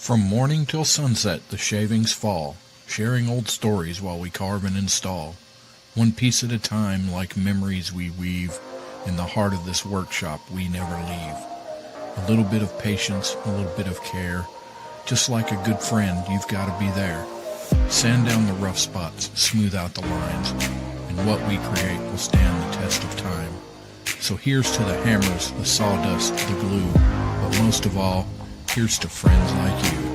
From morning till sunset the shavings fall, sharing old stories while we carve and install. One piece at a time, like memories we weave, in the heart of this workshop we never leave. A little bit of patience, a little bit of care. Just like a good friend, you've got to be there. Sand down the rough spots, smooth out the lines, and what we create will stand the test of time. So here's to the hammers, the sawdust, the glue, but most of all, here's to friends like you.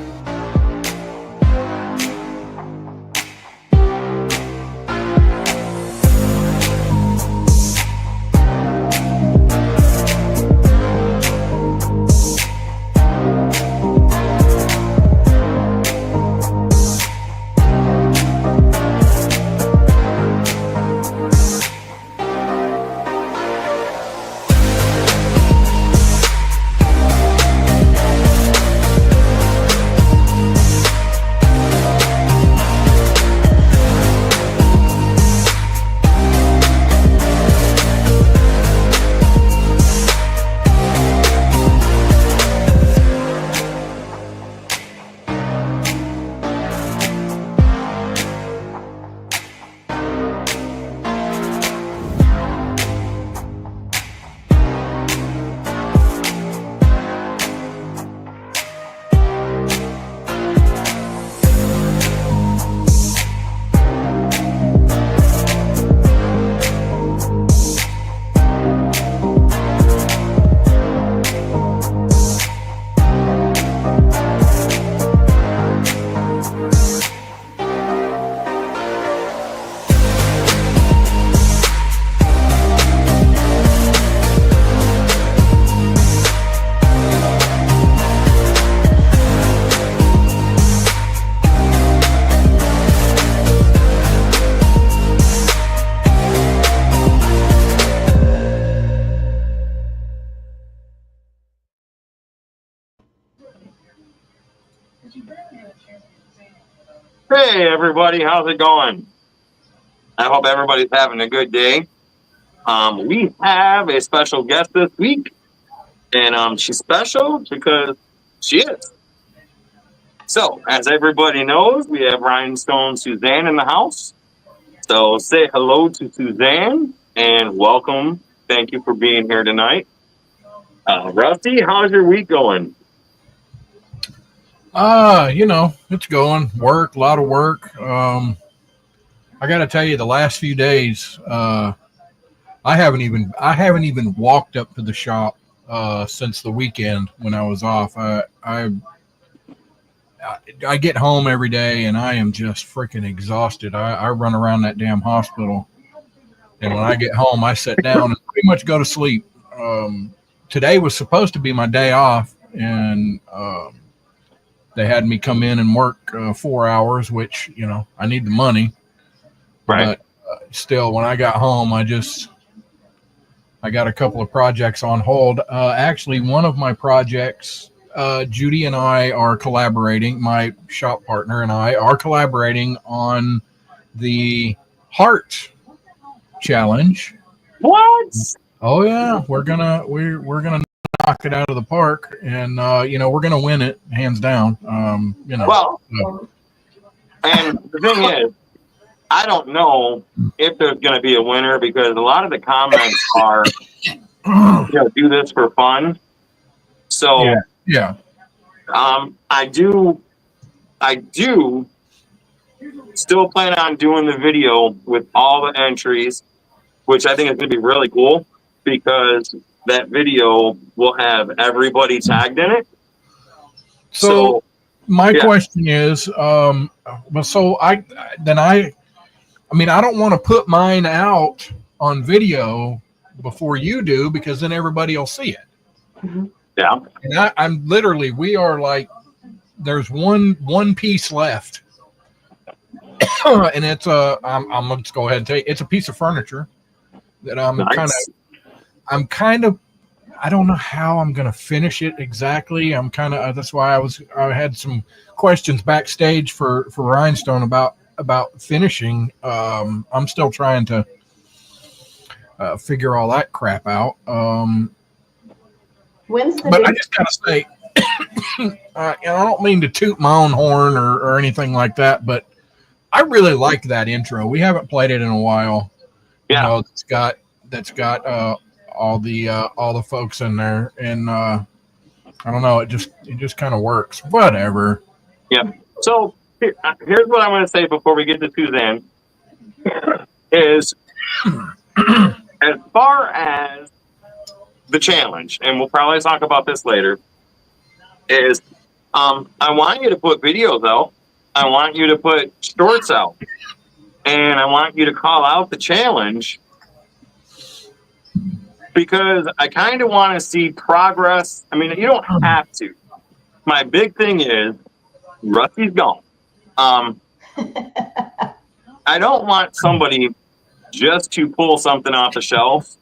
Hey everybody, how's it going? I hope everybody's having a good day. We have a special guest this week, and she's special because she is. So, as everybody knows, we have Rhinestone Susanne in the house. So, say hello to Susanne and welcome. Thank you for being here tonight. Rusty, how's your week going? It's going. Work, a lot of work. I got to tell you, the last few days, I haven't even walked up to the shop since the weekend when I was off. I get home every day and I am just freaking exhausted. I run around that damn hospital, and when I get home, I sit down and pretty much go to sleep. Today was supposed to be my day off, and they had me come in and work 4 hours, which, I need the money. Right. But still, when I got home, I got a couple of projects on hold. Actually, one of my projects, Judy and I are collaborating. My shop partner and I are collaborating on the Heart Challenge. What? Oh yeah, we're gonna knock it out of the park, and we're gonna win it hands down. Well, and the thing is, I don't know if there's going to be a winner because a lot of the comments are, do this for fun. So yeah. I do still plan on doing the video with all the entries, which I think is going to be really cool because that video will have everybody tagged in it. So my question is, I don't want to put mine out on video before you do, because then everybody will see it. Mm-hmm. Yeah. And I'm literally, we are like, there's one piece left. And it's I'm going to just go ahead and tell you, it's a piece of furniture that I'm kind of, I don't know how I'm going to finish it exactly. I'm kind of, that's why I had some questions backstage for Rhinestone about finishing. I'm still trying to figure all that crap out. When's the But date? I just gotta say, and I don't mean to toot my own horn or anything like that, but I really like that intro. We haven't played it in a while. Yeah. You know, that's got all the folks in there, and I don't know, it just kind of works. Whatever. Yeah. So here's what I'm going to say before we get to Suzanne is as far as the challenge, and we'll probably talk about this later, is I want you to put videos out. I want you to put shorts out. And I want you to call out the challenge because I kind of want to see progress. I mean, you don't have to. My big thing is Rusty's gone. I don't want somebody just to pull something off the shelf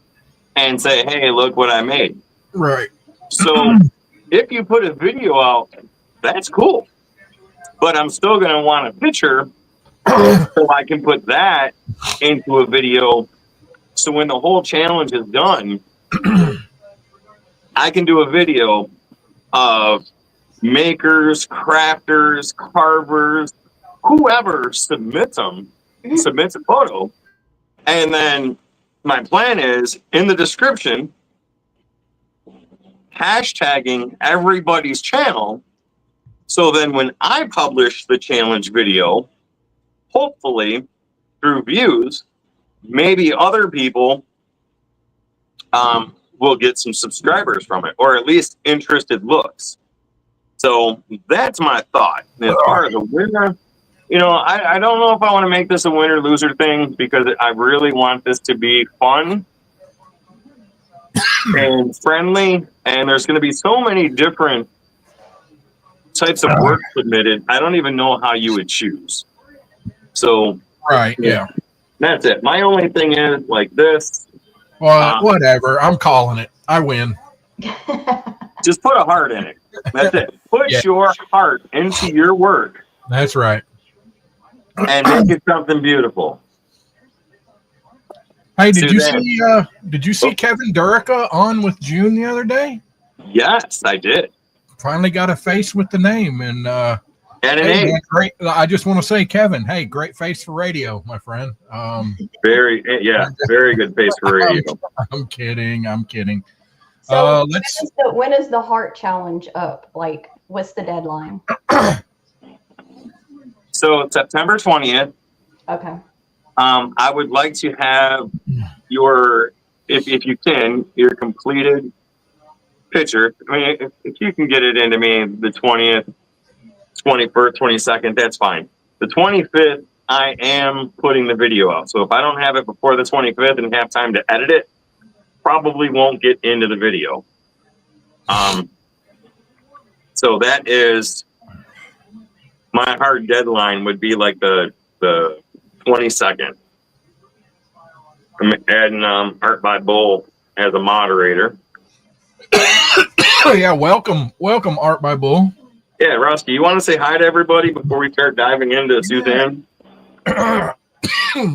and say, hey, look what I made. Right. So if you put a video out, that's cool. But I'm still going to want a picture so I can put that into a video. So when the whole challenge is done, I can do a video of makers, crafters, carvers, whoever submits a photo. And then my plan is in the description, hashtagging everybody's channel. So then when I publish the challenge video, hopefully through views, maybe other people will get some subscribers from it, or at least interested looks. So that's my thought. As far as a winner, I don't know if I want to make this a winner-loser thing because I really want this to be fun and friendly. And there's going to be so many different types of work submitted. I don't even know how you would choose. So, right, yeah. That's it. My only thing is like this. Well, whatever. I'm calling it. I win. Just put a heart in it. That's it. Put your heart into your work. That's right. And make it something beautiful. Hey, did you see Kevin Durica on with June the other day? Yes, I did. Finally got a face with the name, and an hey, A. man, great. I just want to say, Kevin, hey, great face for radio, my friend. Very good face for radio. I'm kidding. So when is the heart challenge up? Like, what's the deadline? So it's September 20th. Okay. I would like to have your, if you can, your completed picture. I mean, if you can get it into me the 20th, 21st, 22nd, that's fine. The 25th, I am putting the video out. So if I don't have it before the 25th and have time to edit it, probably won't get into the video. So that is my hard deadline would be like the 22nd. I'm adding Art by Bull as a moderator. Yeah, welcome, Art by Bull. Yeah, Rusty, you want to say hi to everybody before we start diving into Suzanne?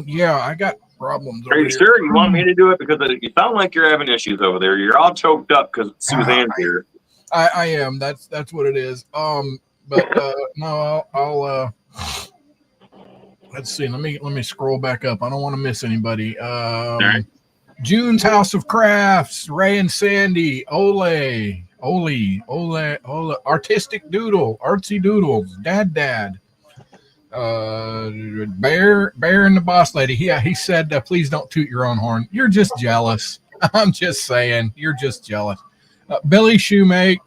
Yeah, I got problems. Are you sure you want me to do it? Because you sound like you're having issues over there. You're all choked up because Suzanne's here. I am. That's what it is. But no, I'll let's see. Let me scroll back up. I don't want to miss anybody. All right. June's House of Crafts, Ray and Sandy, Ole, Artistic Doodle, Artsy Doodles, Dad, Bear and the Boss Lady. Yeah, he said, please don't toot your own horn. You're just jealous. I'm just saying, you're just jealous. Billy Shoemake,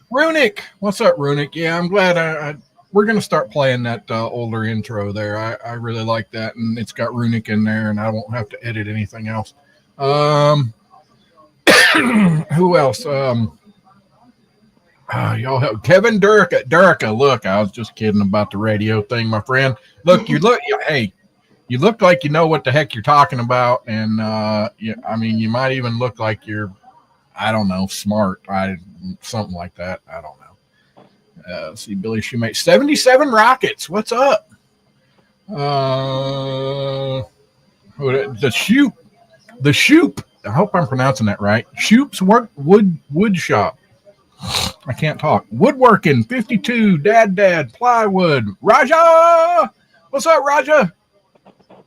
Runic. What's up, Runic? Yeah, I'm glad we're going to start playing that older intro there. I really like that, and it's got Runic in there, and I won't have to edit anything else. Who else? Y'all help. Kevin Durica. Look, I was just kidding about the radio thing, my friend. Look, hey, you look like you know what the heck you're talking about, and I mean, you might even look like you're, I don't know, smart. Something like that. I don't know. See, Billy Shoemake, 77 Rockets. What's up? The Shoop. I hope I'm pronouncing that right. Shoop's Wood Shop. I can't talk. Woodworking 52 Dad Plywood. Raja, what's up, Raja?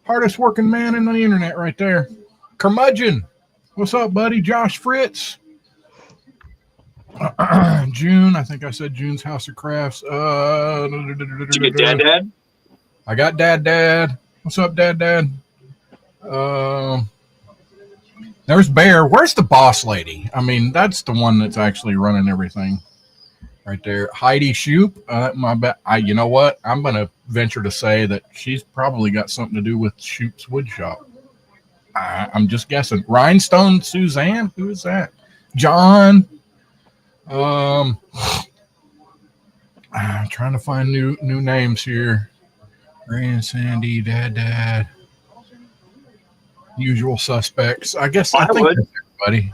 Hardest working man in the internet right there. Curmudgeon, what's up, buddy? Josh Fritz. June, I think I said June's House of Crafts. Did you get Dad? I got Dad. What's up, Dad? There's Bear. Where's the boss lady? I mean, that's the one that's actually running everything. Right there. Heidi Shoop. You know what? I'm going to venture to say that she's probably got something to do with Shoop's Wood Shop. I'm just guessing. Rhinestone Susanne? Who is that? John. I'm trying to find new names here. Ray and Sandy, Dad. Usual suspects. I guess Plywood. I think that's everybody.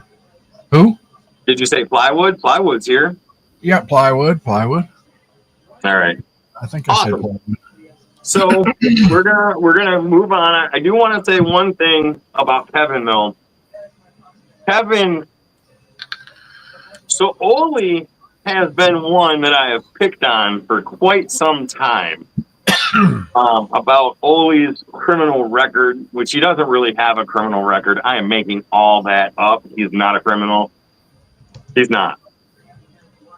Who? Did you say Plywood? Plywood's here. Yeah, Plywood. All right. I think I said Plywood. So we're gonna move on. I do want to say one thing about Kevin though. Kevin, so Oli has been one that I have picked on for quite some time. About Oli's criminal record, which he doesn't really have a criminal record. I am making all that up. He's not a criminal. He's not.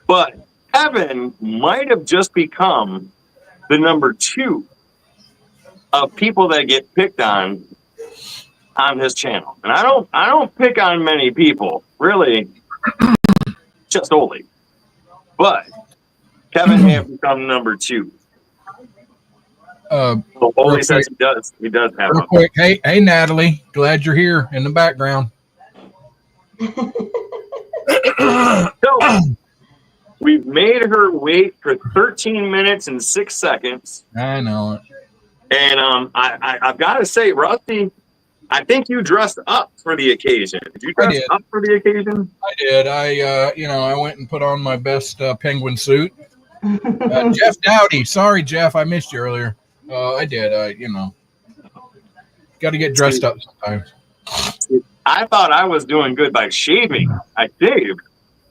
But Kevin might have just become the number 2 of people that get picked on his channel. And I don't pick on many people, really, just Oli. But Kevin may have become number 2. Oli says he does. He does have real quick. Hey, Natalie. Glad you're here in the background. So, we've made her wait for 13 minutes and 6 seconds. I know it. And I've got to say, Rusty, I think you dressed up for the occasion. Did you dress up for the occasion? I did. I went and put on my best penguin suit. Jeff Dowdy. Sorry, Jeff. I missed you earlier. I did. Got to get dressed up sometimes. I thought I was doing good by shaving. I shaved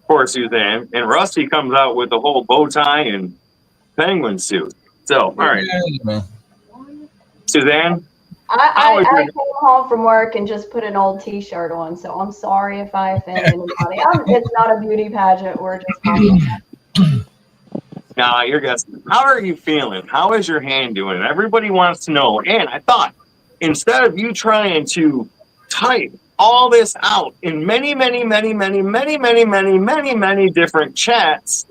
for Suzanne, and Rusty comes out with the whole bow tie and penguin suit. So, all right. Yeah. Suzanne? I came home from work and just put an old T-shirt on, so I'm sorry if I offend anybody. It's not a beauty pageant. We're just talking. Nah, you're guessing. How are you feeling? How is your hand doing? Everybody wants to know. And I thought, instead of you trying to type all this out in many different chats,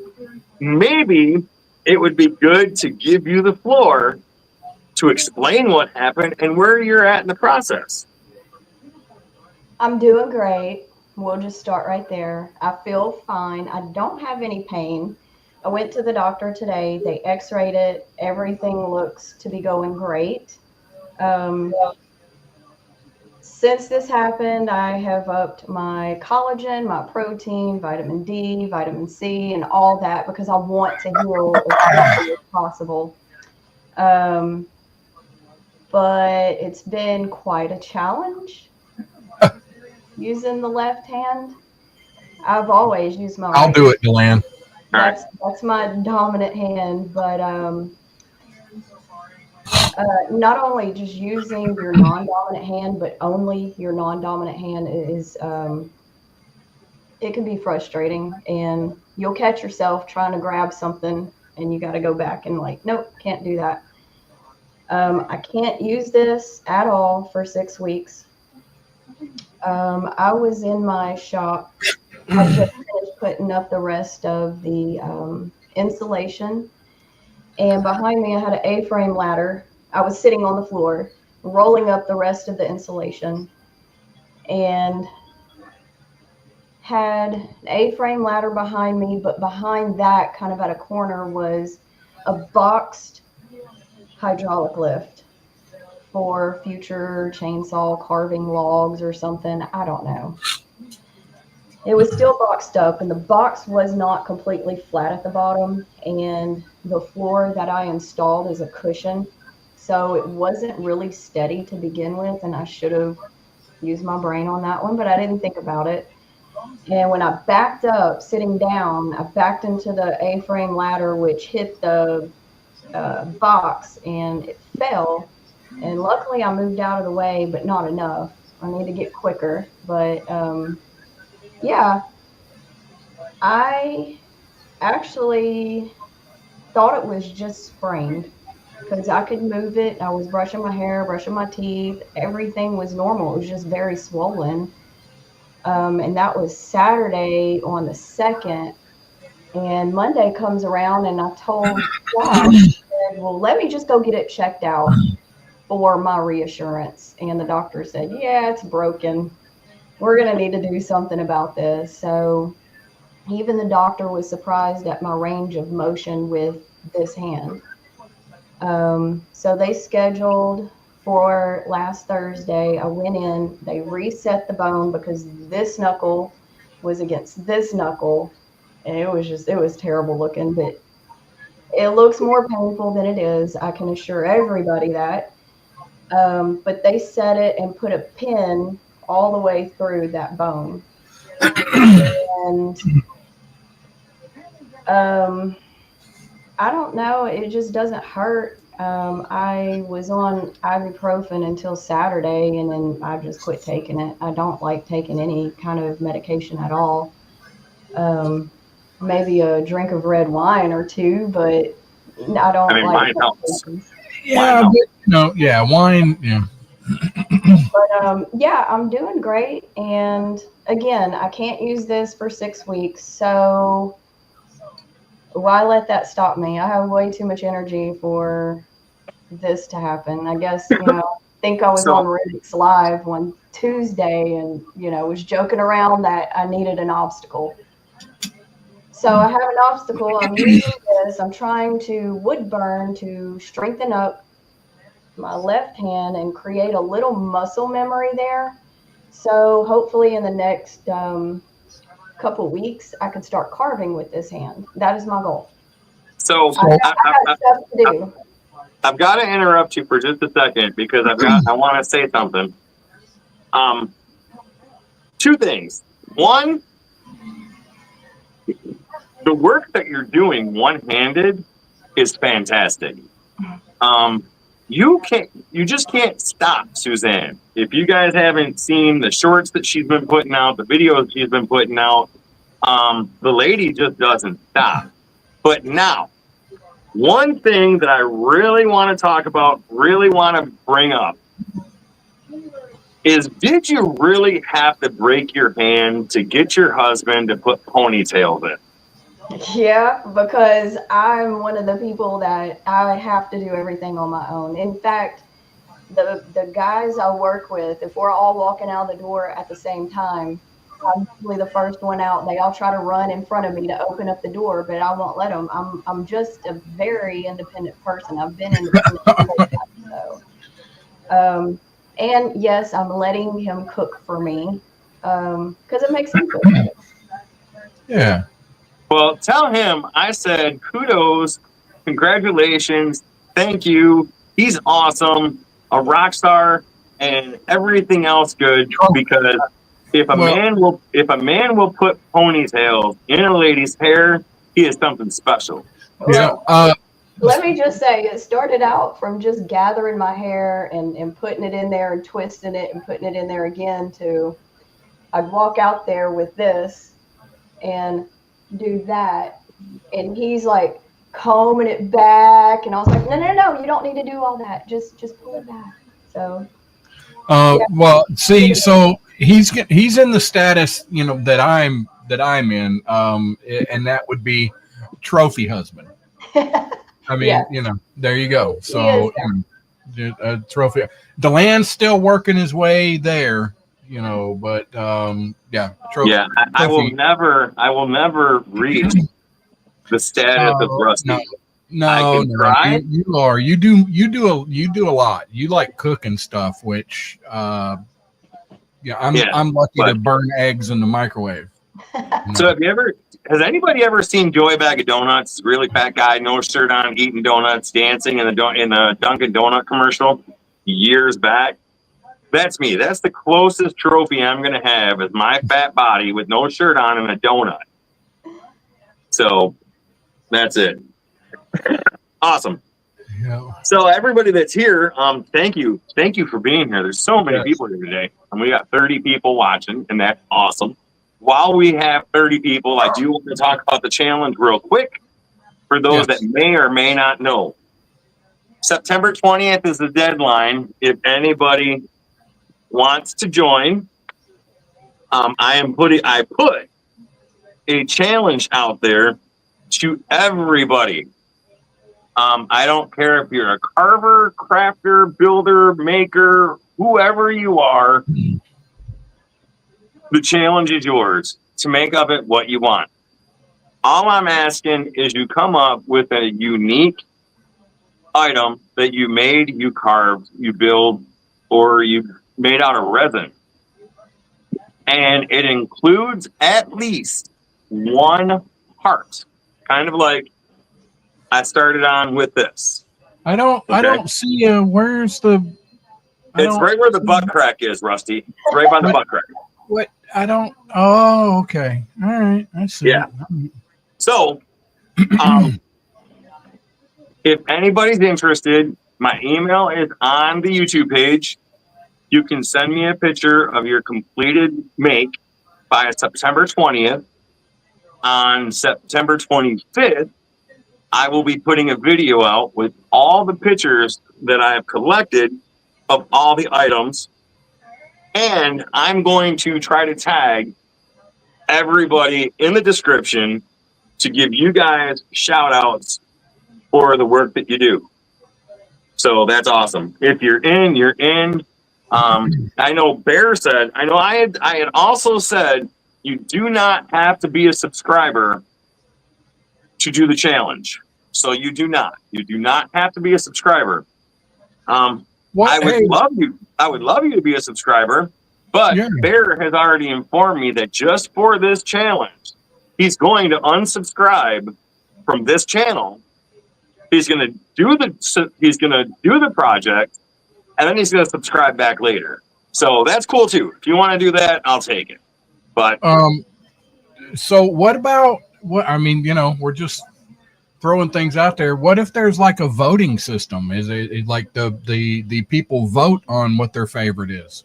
maybe it would be good to give you the floor to explain what happened and where you're at in the process. I'm doing great. We'll just start right there. I feel fine. I don't have any pain. I went to the doctor today. They x-rayed it. Everything looks to be going great. Since this happened, I have upped my collagen, my protein, vitamin D, vitamin C, and all that because I want to heal as quickly as possible. But it's been quite a challenge using the left hand. I've always used my right. I'll do it, Deland. That's my dominant hand, but not only just using your non-dominant hand, but only your non-dominant hand is it can be frustrating, and you'll catch yourself trying to grab something and you got to go back and like, nope, can't do that. I can't use this at all for 6 weeks. I was in my shop. I just finished putting up the rest of the insulation, and behind me I had an A-frame ladder. I was sitting on the floor, rolling up the rest of the insulation, and had an A-frame ladder behind me, but behind that, kind of at a corner, was a boxed hydraulic lift for future chainsaw carving logs or something. I don't know. It was still boxed up, and the box was not completely flat at the bottom, and the floor that I installed is a cushion, so it wasn't really steady to begin with, and I should have use my brain on that one, but I didn't think about it. And when I backed up, sitting down, I backed into the A-frame ladder, which hit the box and it fell. And luckily, I moved out of the way, but not enough. I need to get quicker. But yeah, I actually thought it was just sprained because I could move it. I was brushing my hair, brushing my teeth. Everything was normal. It was just very swollen. And that was Saturday on the 2nd. And Monday comes around, and I told Josh, I said, well, let me just go get it checked out for my reassurance. And the doctor said, yeah, it's broken. We're going to need to do something about this. So even the doctor was surprised at my range of motion with this hand. So they scheduled for last Thursday. I went in, they reset the bone because this knuckle was against this knuckle. And it was terrible looking, but it looks more painful than it is. I can assure everybody that. But they set it and put a pin all the way through that bone. And I don't know. It just doesn't hurt. I was on ibuprofen until Saturday, and then I just quit taking it. I don't like taking any kind of medication at all. Maybe a drink of red wine or two, but I don't like wine helps. Yeah, but, yeah, wine. Yeah. But yeah, I'm doing great. And again, I can't use this for 6 weeks, so why let that stop me? I have way too much energy for this to happen. I guess, I think I was on Rubik's Live one Tuesday and, was joking around that I needed an obstacle. So I have an obstacle. I'm using this. I'm trying to wood burn to strengthen up my left hand and create a little muscle memory there. So hopefully in the next couple weeks, I can start carving with this hand. That is my goal. So I got stuff to do. I've got to interrupt you for just a second because I want to say something. Two things. One, the work that you're doing one-handed is fantastic. You just can't stop, Suzanne. If you guys haven't seen the shorts that she's been putting out, the videos she's been putting out, the lady just doesn't stop. But now, one thing that I really want to talk about, really want to bring up, is did you really have to break your hand to get your husband to put ponytails in? Yeah, because I'm one of the people that I have to do everything on my own. In fact, the guys I work with, if we're all walking out the door at the same time, I'm usually the first one out. They all try to run in front of me to open up the door, but I won't let them. I'm just a very independent person. I've been independent so. And yes, I'm letting him cook for me because it makes him feel better. Yeah. Well, tell him I said kudos, congratulations, thank you. He's awesome, a rock star, and everything else good. Because if a man will put ponytails in a lady's hair, he is something special. Well, let me just say, it started out from just gathering my hair and putting it in there and twisting it and putting it in there again to I'd walk out there with this and do that. And he's like combing it back. And I was like, no, you don't need to do all that. Just pull it back. So. Well, see, so he's in the status, that I'm in, and that would be trophy husband. I mean, yeah. There you go. So, trophy. DeLand's still working his way there, but yeah. Trophy. Yeah, I will never reach the status of Rusty. No, you do a lot. You like cooking stuff, which I'm lucky to burn eggs in the microwave. So has anybody ever seen Joey Bag of Donuts? Really fat guy, no shirt on, eating donuts, dancing in the Dunkin' Donut commercial years back? That's me. That's the closest trophy I'm going to have is my fat body with no shirt on and a donut. So that's it. Awesome. Yeah. So everybody that's here, thank you for being here. There's so many Yes. people here today, and we got 30 people watching, and that's awesome. While we have 30 people, I do want to talk about the challenge real quick for those that may or may not know. September 20th is the deadline. If anybody wants to join, I put a challenge out there to everybody. I don't care if you're a carver, crafter, builder, maker, whoever you are. The challenge is yours to make of it what you want. All I'm asking is you come up with a unique item that you made, you carved, you build, or you made out of resin. And it includes at least one part. Kind of like I started on with this. I don't see where's the It's right where the butt crack is, Rusty. It's right by the butt crack. What? I don't. Oh, okay. All right. I see. Yeah. So, if anybody's interested, my email is on the YouTube page. You can send me a picture of your completed make by September 20th. On September 25th, I will be putting a video out with all the pictures that I have collected of all the items. And I'm going to try to tag everybody in the description to give you guys shout outs for the work that you do. So that's awesome. If you're in, you're in. I know Bear said, I had also said you do not have to be a subscriber to do the challenge. So you do not have to be a subscriber. I would love you to be a subscriber, but Bear has already informed me that just for this challenge, he's going to unsubscribe from this channel. He's going to do the project, and then he's going to subscribe back later. So that's cool too. If you want to do that, I'll take it. But so what about what? I mean, we're just throwing things out there. What if there's like a voting system? Is it like the people vote on what their favorite is?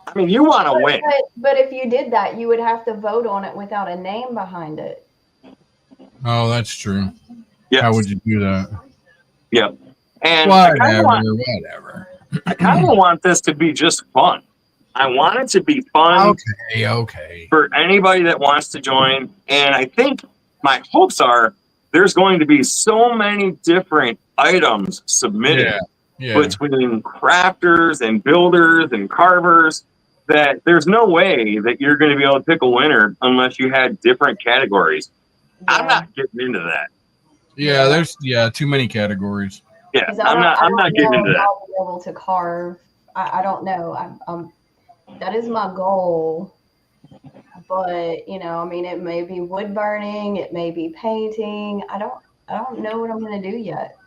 I mean, you want to win. But if you did that, you would have to vote on it without a name behind it. Oh, that's true. Yes. How would you do that? Yep. And whatever. I kind of want this to be just fun. I want it to be fun. Okay. For anybody that wants to join. And I think my hopes are there's going to be so many different items submitted between crafters and builders and carvers that there's no way that you're going to be able to pick a winner unless you had different categories. Yeah. I'm not getting into that. Yeah, there's too many categories. Yeah, I'm not getting into that. I'll be able to carve. I don't know. That is my goal. But I mean, it may be wood burning, it may be painting. I don't know what I'm going to do yet.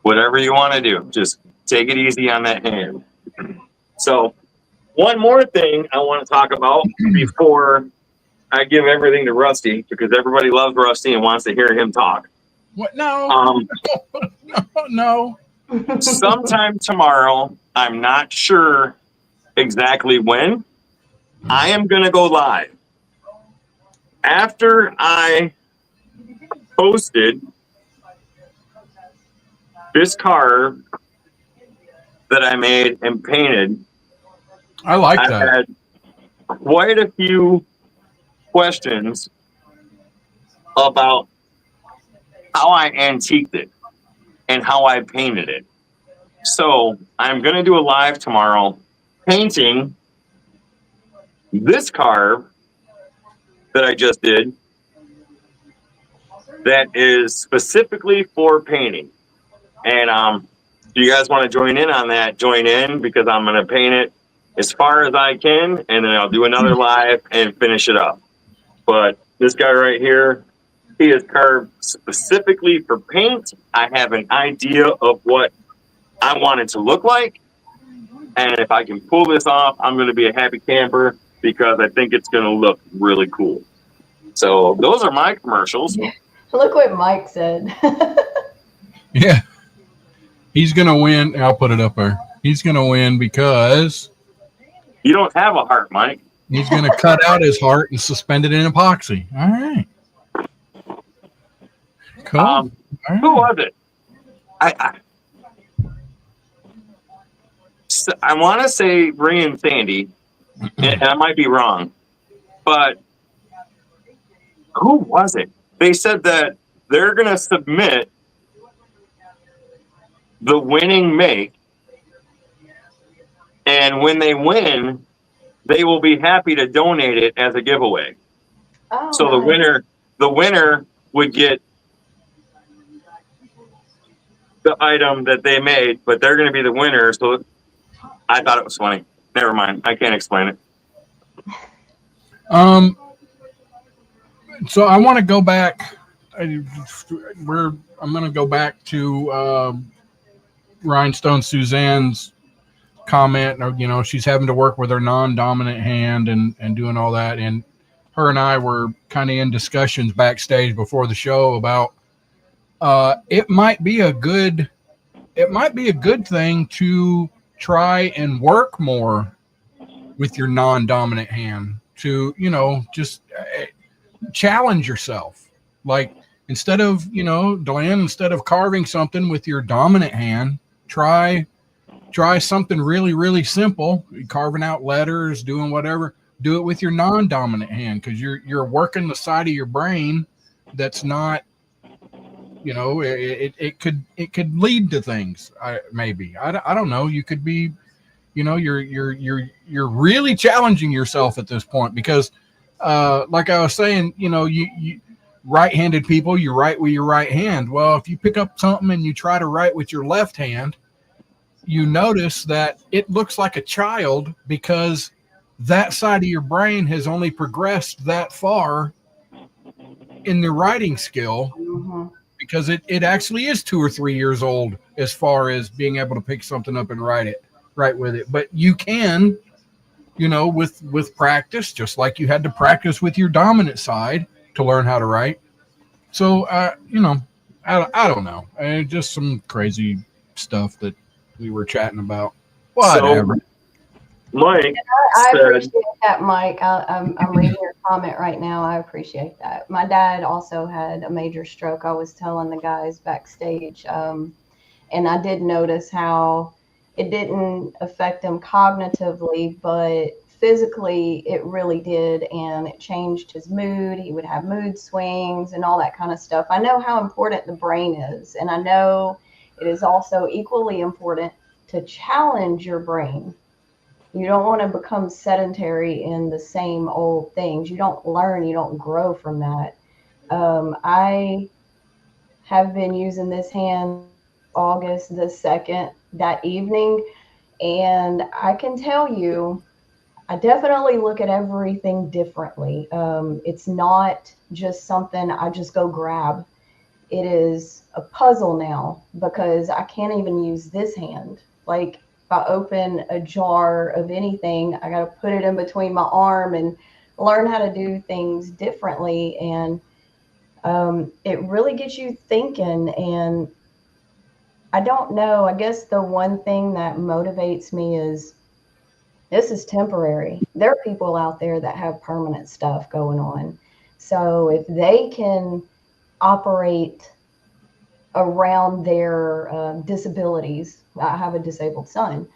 Whatever you want to do, just take it easy on that hand. So, one more thing I want to talk about before I give everything to Rusty, because everybody loves Rusty and wants to hear him talk. What? No. No. Sometime tomorrow, I'm not sure exactly when, I am going to go live. After I posted this carve that I made and painted, I like that. I've had quite a few questions about how I antiqued it and how I painted it. So I'm going to do a live tomorrow painting this carve that I just did that is specifically for painting. And if you guys want to join in on that, join in, because I'm going to paint it as far as I can, and then I'll do another live and finish it up. But this guy right here, He is carved specifically for paint. I have an idea of what I want it to look like. And if I can pull this off, I'm going to be a happy camper because I think it's going to look really cool. So those are my commercials. Look what Mike said. Yeah, he's gonna win. I'll put it up there. He's gonna win because You don't have a heart, Mike. he's gonna cut out his heart and suspend it in epoxy. All right, cool. All right. Who was it? I want to say Ray and Sandy, and I might be wrong, but who was it? They said that they're going to submit the winning make, and when they win, they will be happy to donate it as a giveaway. Oh, So nice. the winner would get the item that they made, but they're going to be the winner. So I thought it was funny. Never mind. I can't explain it. So I want to go back. I'm going to go back to Rhinestone Suzanne's comment. You know, she's having to work with her non-dominant hand and doing all that. And her and I were kind of in discussions backstage before the show about it might be a good thing to try and work more with your non-dominant hand to, you know, just challenge yourself. Like instead of carving something with your dominant hand, try something really, really simple, carving out letters, doing whatever, do it with your non-dominant hand. Cause you're working the side of your brain. That's not, you know, it could lead to things. Maybe, I don't know. You could be, you know, you're really challenging yourself at this point because, like I was saying, you know, you right-handed people, you write with your right hand. Well, if you pick up something and you try to write with your left hand, you notice that it looks like a child because that side of your brain has only progressed that far in the writing skill Mm-hmm. because it actually is 2 or 3 years old as far as being able to pick something up and write with it. But you can, you know, with practice, just like you had to practice with your dominant side to learn how to write. So, you know, I don't know. Just some crazy stuff that we were chatting about. Whatever. So Mike I said, appreciate that, Mike. I'm reading your comment right now. I appreciate that. My dad also had a major stroke. I was telling the guys backstage, and I did notice how it didn't affect him cognitively, but physically it really did, and it changed his mood. He would have mood swings and all that kind of stuff. I know how important the brain is, and I know it is also equally important to challenge your brain. You don't want to become sedentary in the same old things. You don't learn, you don't grow from that. I have been using this hand August the 2nd, that evening, and I can tell you, I definitely look at everything differently. It's not just something I just go grab. It is a puzzle now because I can't even use this hand. Like if I open a jar of anything, I got to put it in between my arm and learn how to do things differently. And it really gets you thinking. And I don't know. I guess the one thing that motivates me is this is temporary. There are people out there that have permanent stuff going on. So if they can operate around their disabilities, I have a disabled son,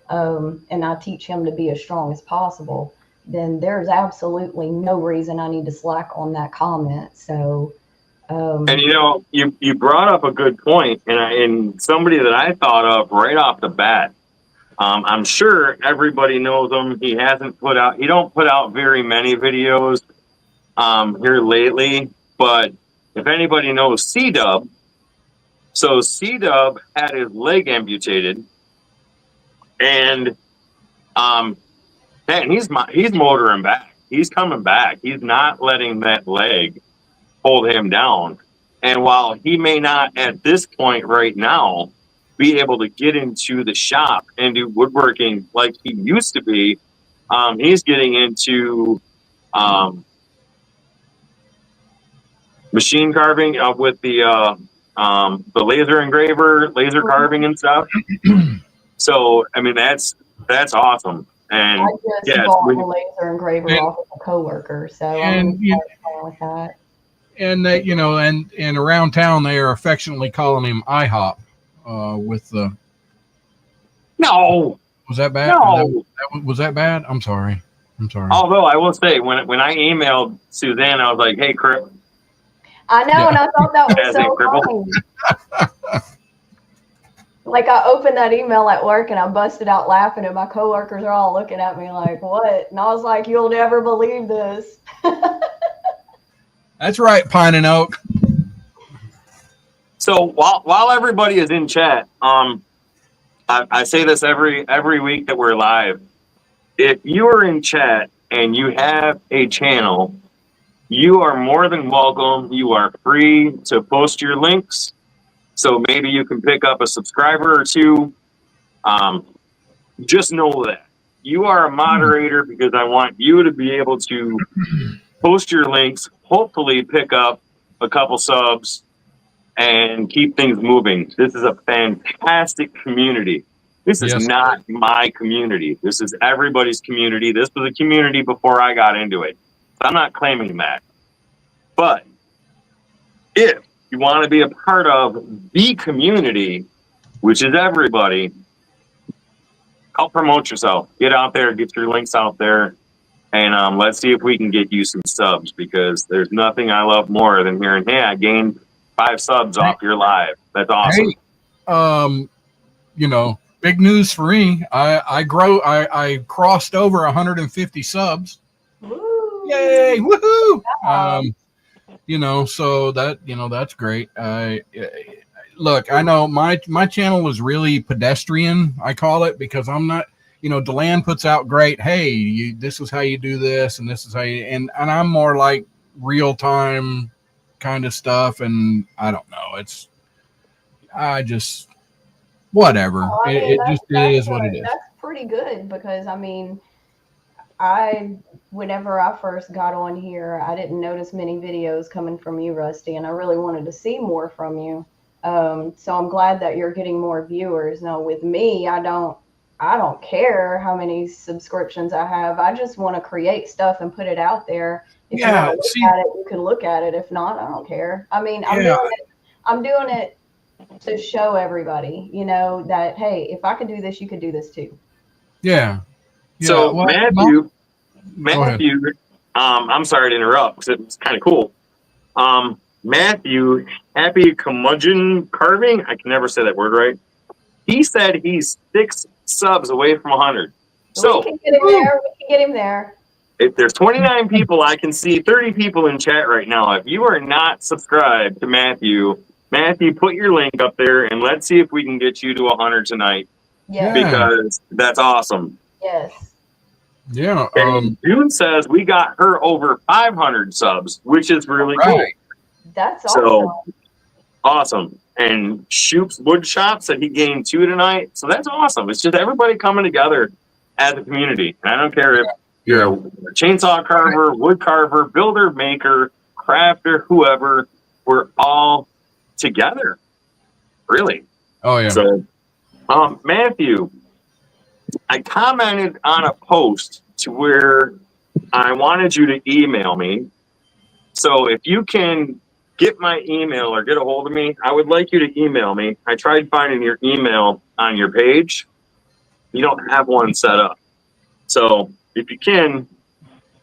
and I teach him to be as strong as possible, then there's absolutely no reason I need to slack on that comment. So, and you know, you brought up a good point, and somebody that I thought of right off the bat. I'm sure everybody knows him. He don't put out very many videos here lately, but if anybody knows C-Dub, so C-Dub had his leg amputated, and man, he's motoring back. He's coming back. He's not letting that leg hold him down. And while he may not at this point right now be able to get into the shop and do woodworking like he used to be, he's getting into machine carving with the laser engraver, laser carving and stuff. So I mean that's awesome. And I just bought a laser engraver off of a coworker, so I'm fine with that. And that, you know, and around town they are affectionately calling him IHOP. With the no, was that bad? No, was that bad? I'm sorry. Although I will say, when I emailed Suzanne, I was like, "Hey, Crip." I know, and I thought that was so funny. Like, I opened that email at work and I busted out laughing, and my coworkers are all looking at me like, "What?" And I was like, "You'll never believe this." That's right, Pine and Oak. So while everybody is in chat, I say this every week that we're live. If you are in chat and you have a channel, you are more than welcome. You are free to post your links. So maybe you can pick up a subscriber or two. Just know that you are a moderator because I want you to be able to post your links, hopefully pick up a couple subs, and keep things moving. This is a fantastic community. This is not my community. This is everybody's community. This was a community before I got into it. So I'm not claiming that. But if you want to be a part of the community, which is everybody, help promote yourself. Get out there, get your links out there, and let's see if we can get you some subs, because there's nothing I love more than hearing, "Hey, I gained 5 subs off your live." That's awesome. Hey, you know, big news for me. I crossed over 150 subs. Woo. Yay! Woohoo! You know, so that, you know, that's great. Look, I know my channel was really pedestrian, I call it, because I'm not, you know, Deland puts out great, hey, this is how you do this, and this is how you, and I'm more like real time kind of stuff, and I don't know, I just whatever. Well, I mean, it just is what it is. That's pretty good, because I mean, whenever I first got on here, I didn't notice many videos coming from you, Rusty, and I really wanted to see more from you. So I'm glad that you're getting more viewers. Now with me, I don't care how many subscriptions I have. I just want to create stuff and put it out there. If you want to look at it, you can look at it. If not, I don't care. I mean, I'm doing it to show everybody, you know, that, hey, if I could do this, you could do this too. Yeah. So Matthew, I'm sorry to interrupt because it's kind of cool. Matthew, Happy Curmudgeon Carving, I can never say that word right. He said he's 6 subs away from 100. So we can get him there. We can get him there. If there's 29 people, I can see 30 people in chat right now. If you are not subscribed to Matthew, put your link up there and let's see if we can get you to 100 tonight. Yeah. Because that's awesome. Yes. Yeah. And June says we got her over 500 subs, which is really cool. That's awesome. So awesome. And Shoop's Wood Shop said he gained 2 tonight. So that's awesome. It's just everybody coming together as a community. And I don't care if you're a chainsaw carver, wood carver, builder, maker, crafter, whoever, we're all together. Really. Oh, yeah. So, Matthew, I commented on a post to where I wanted you to email me. So if you can get my email or get a hold of me, I would like you to email me. I tried finding your email on your page. You don't have one set up. So if you can,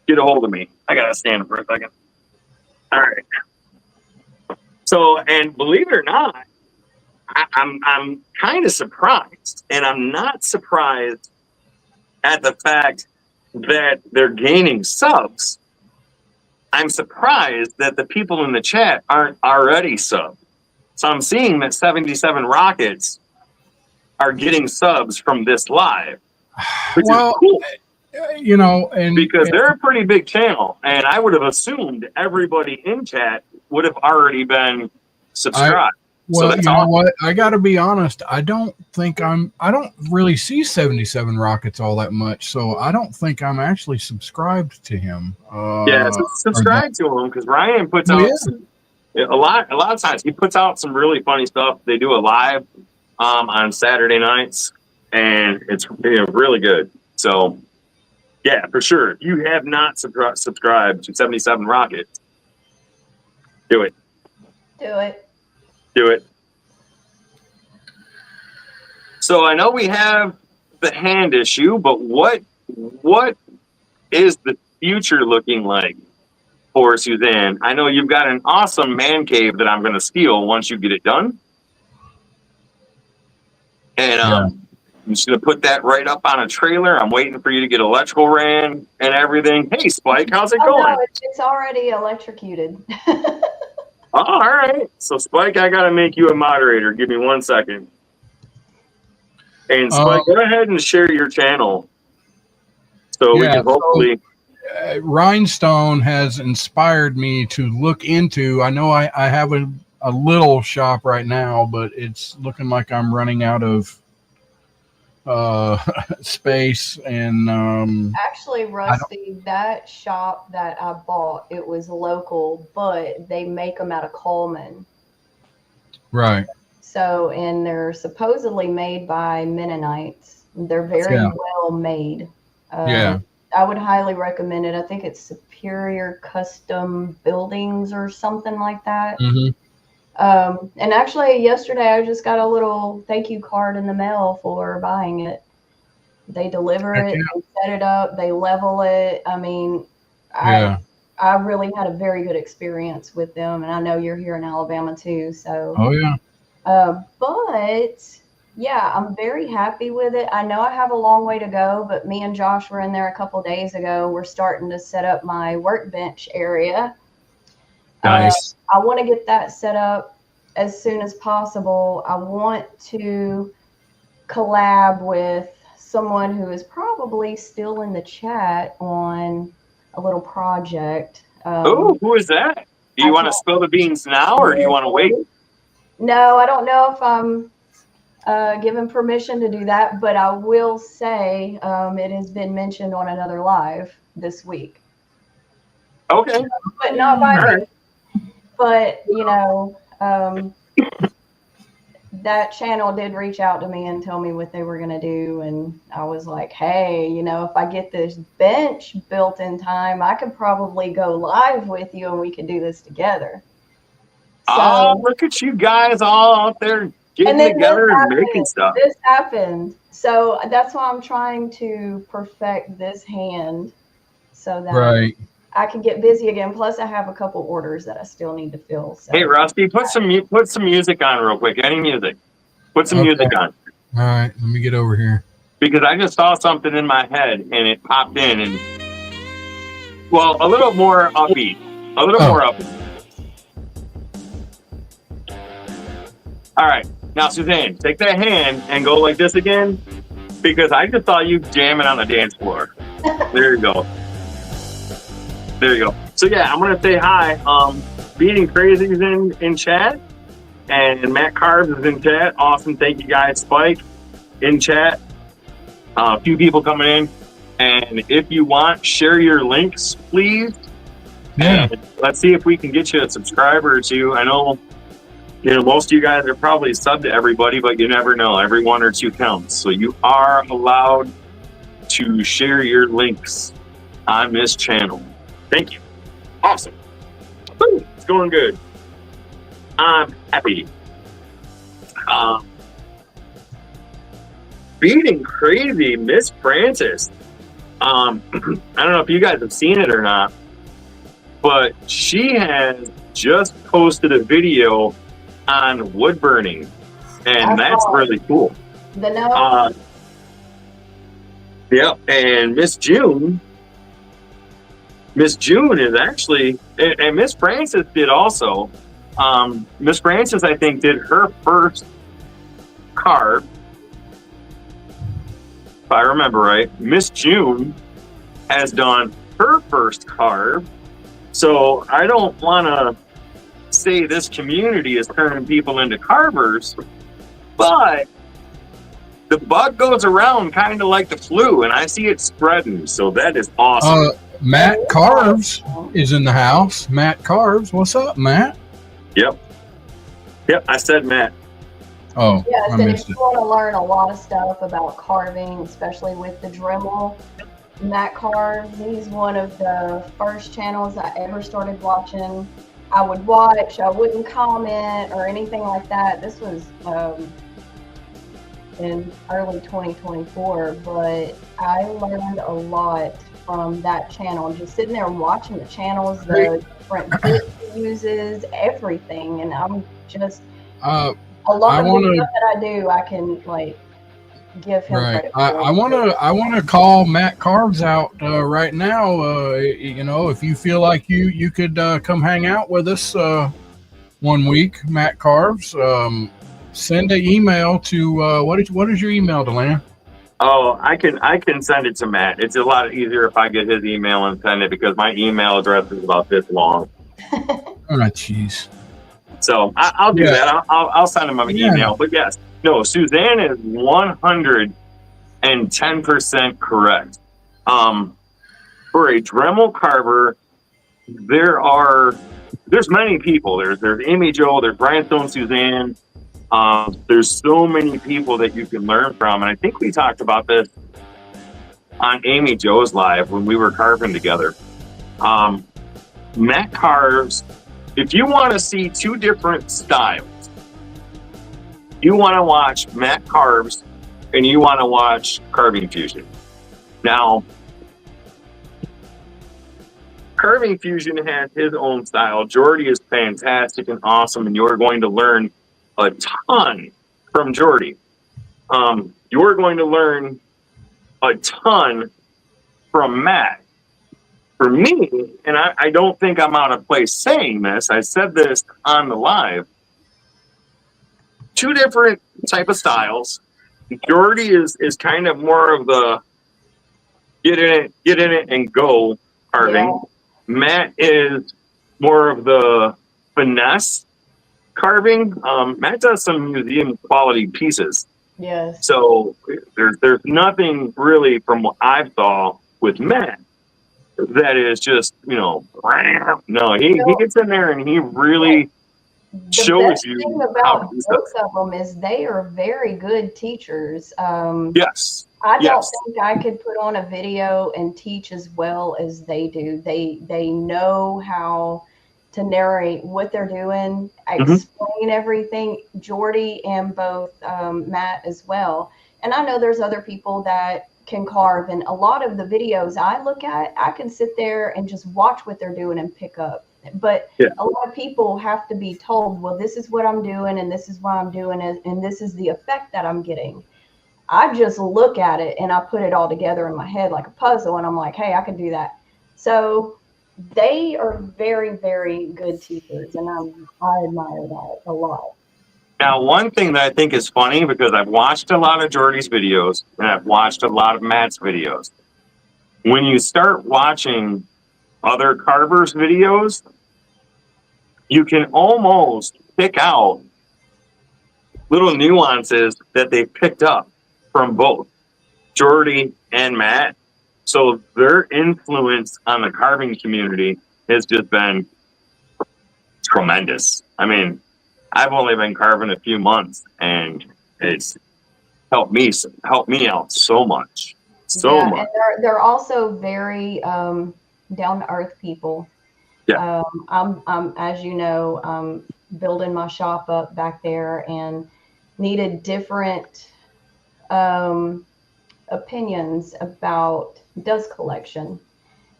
get a hold of me. I got to stand for a second. All right. So, and believe it or not, I'm kind of surprised, and I'm not surprised at the fact that they're gaining subs. I'm surprised that the people in the chat aren't already subbed. So I'm seeing that 77 Rockets are getting subs from this live, which is cool. You know, and because they're a pretty big channel, and I would have assumed everybody in chat would have already been subscribed. Well, so that's you know awesome. what? I got to be honest. I don't really see 77 Rockets all that much, so I don't think I'm actually subscribed to him. Yeah, so subscribe to him because Ryan puts out a lot of times. He puts out some really funny stuff. They do a live on Saturday nights, and it's really good. So yeah, for sure. If you have not subscribed to 77 Rockets, do it. Do it. Do it. So I know we have the hand issue, but what is the future looking like for Suzanne? I know you've got an awesome man cave that I'm going to steal once you get it done. And I'm just going to put that right up on a trailer. I'm waiting for you to get electrical ran and everything. Hey, Spike, how's it going? No, it's already electrocuted. All right. So, Spike, I got to make you a moderator. Give me 1 second. And, Spike, go ahead and share your channel. So we can hopefully... Rhinestone has inspired me to look into. I know I have a little shop right now, but it's looking like I'm running out of space. And actually, Rusty, that shop that I bought, it was local, but they make them out of Coleman. Right. So, and they're supposedly made by Mennonites. They're very well made. I would highly recommend it. I think it's Superior Custom Buildings or something like that. Mm-hmm. And actually, yesterday I just got a little thank you card in the mail for buying it. They deliver it, they set it up, they level it. I mean, I really had a very good experience with them, and I know you're here in Alabama too. So, but yeah, I'm very happy with it. I know I have a long way to go, but me and Josh were in there a couple days ago. We're starting to set up my workbench area. Nice. I want to get that set up as soon as possible. I want to collab with someone who is probably still in the chat on a little project. Who is that? Do you want to spill the beans now, or do you want to wait? No, I don't know if I'm given permission to do that, but I will say it has been mentioned on another live this week. Okay. But not by me. But, you know, that channel did reach out to me and tell me what they were going to do. And I was like, hey, you know, if I get this bench built in time, I could probably go live with you and we could do this together. So, look at you guys all out there getting together and making stuff. This happened. So that's why I'm trying to perfect this hand so that I can get busy again. Plus, I have a couple orders that I still need to fill. So. Hey, Rusty, put some music on real quick. Any music? Put some music on. All right, let me get over here. Because I just saw something in my head and it popped in, and well, a little more upbeat. A little more upbeat. All right, now Suzanne, take that hand and go like this again, because I just saw you jamming on the dance floor. There you go. There you go. So yeah, I'm gonna say hi. Beating Crazy's in chat, and Matt Carbs is in chat. Awesome, thank you guys. Spike in chat. A few people coming in, and if you want, share your links, please. Yeah. And let's see if we can get you a subscriber or two. I know, you know, most of you guys are probably subbed to everybody, but you never know. Every one or two counts. So you are allowed to share your links on this channel. Thank you. Awesome. Woo, it's going good. I'm happy. Beating Crazy, Miss Francis. I don't know if you guys have seen it or not, but she has just posted a video on wood burning, and that's really cool. Yep, and Miss June is actually, and Miss Francis did also. Miss Francis, I think, did her first carve, if I remember right. Miss June has done her first carve. So I don't want to say this community is turning people into carvers, but the bug goes around kind of like the flu, and I see it spreading. So that is awesome. Matt Carves is in the house. Matt Carves, what's up, Matt? Yep, I said Matt. Oh, yes, I and if missed you it. want to learn a lot of stuff about carving, especially with the Dremel, Matt Carves, he's one of the first channels I ever started watching. I would watch, I wouldn't comment or anything like that. This was in early 2024, but I learned a lot from that channel, just sitting there and watching the channels, the different bits he uses, everything. And I'm just, a lot of the stuff that I do, I can like give him credit for. I want to call Matt Carves out right now. You know, if you feel like you could come hang out with us 1 week, Matt Carves, send an email to what is your email, Delanna? Oh, I can send it to Matt. It's a lot easier if I get his email and send it, because my email address is about this long. Oh, jeez. So I'll do that. I'll send him an email. But yes, no, Susanne is 110% correct. For a Dremel carver, there's many people. There's Amy Jo, there's Rhinestone Susanne. There's so many people that you can learn from, and I think we talked about this on Amy Jo's live when we were carving together. Matt carves. If you want to see two different styles, you want to watch Matt Carves and you want to watch Carving Fusion. Now, Carving Fusion has his own style. Jordy is fantastic and awesome, and you're going to learn a ton from Jordy. You're going to learn a ton from Matt. For me, and I don't think I'm out of place saying this, I said this on the live, two different type of styles. Jordy is kind of more of the get in it and go carving. Yeah. Matt is more of the finesse carving. Matt does some museum quality pieces. Yes. So there's nothing really from what I saw with Matt that is just, no, he gets in there and he really shows you. The best thing about both of them is they are very good teachers. Yes. I don't think I could put on a video and teach as well as they do. They know how to narrate what they're doing, explain everything. Jordy and both Matt as well. And I know there's other people that can carve, and a lot of the videos I look at, I can sit there and just watch what they're doing and pick up. But a lot of people have to be told, well, this is what I'm doing and this is why I'm doing it and this is the effect that I'm getting. I just look at it and I put it all together in my head like a puzzle, and I'm like, hey, I can do that. So they are very, very good teachers, and I admire that a lot. Now, one thing that I think is funny, because I've watched a lot of Jordy's videos and I've watched a lot of Matt's videos. When you start watching other carvers' videos, you can almost pick out little nuances that they picked up from both Jordy and Matt. So their influence on the carving community has just been tremendous. I mean, I've only been carving a few months, and it's helped me out so much. So much. And they're also very down to earth people. Yeah. I'm as you know, building my shop up back there and needed different opinions about dust collection.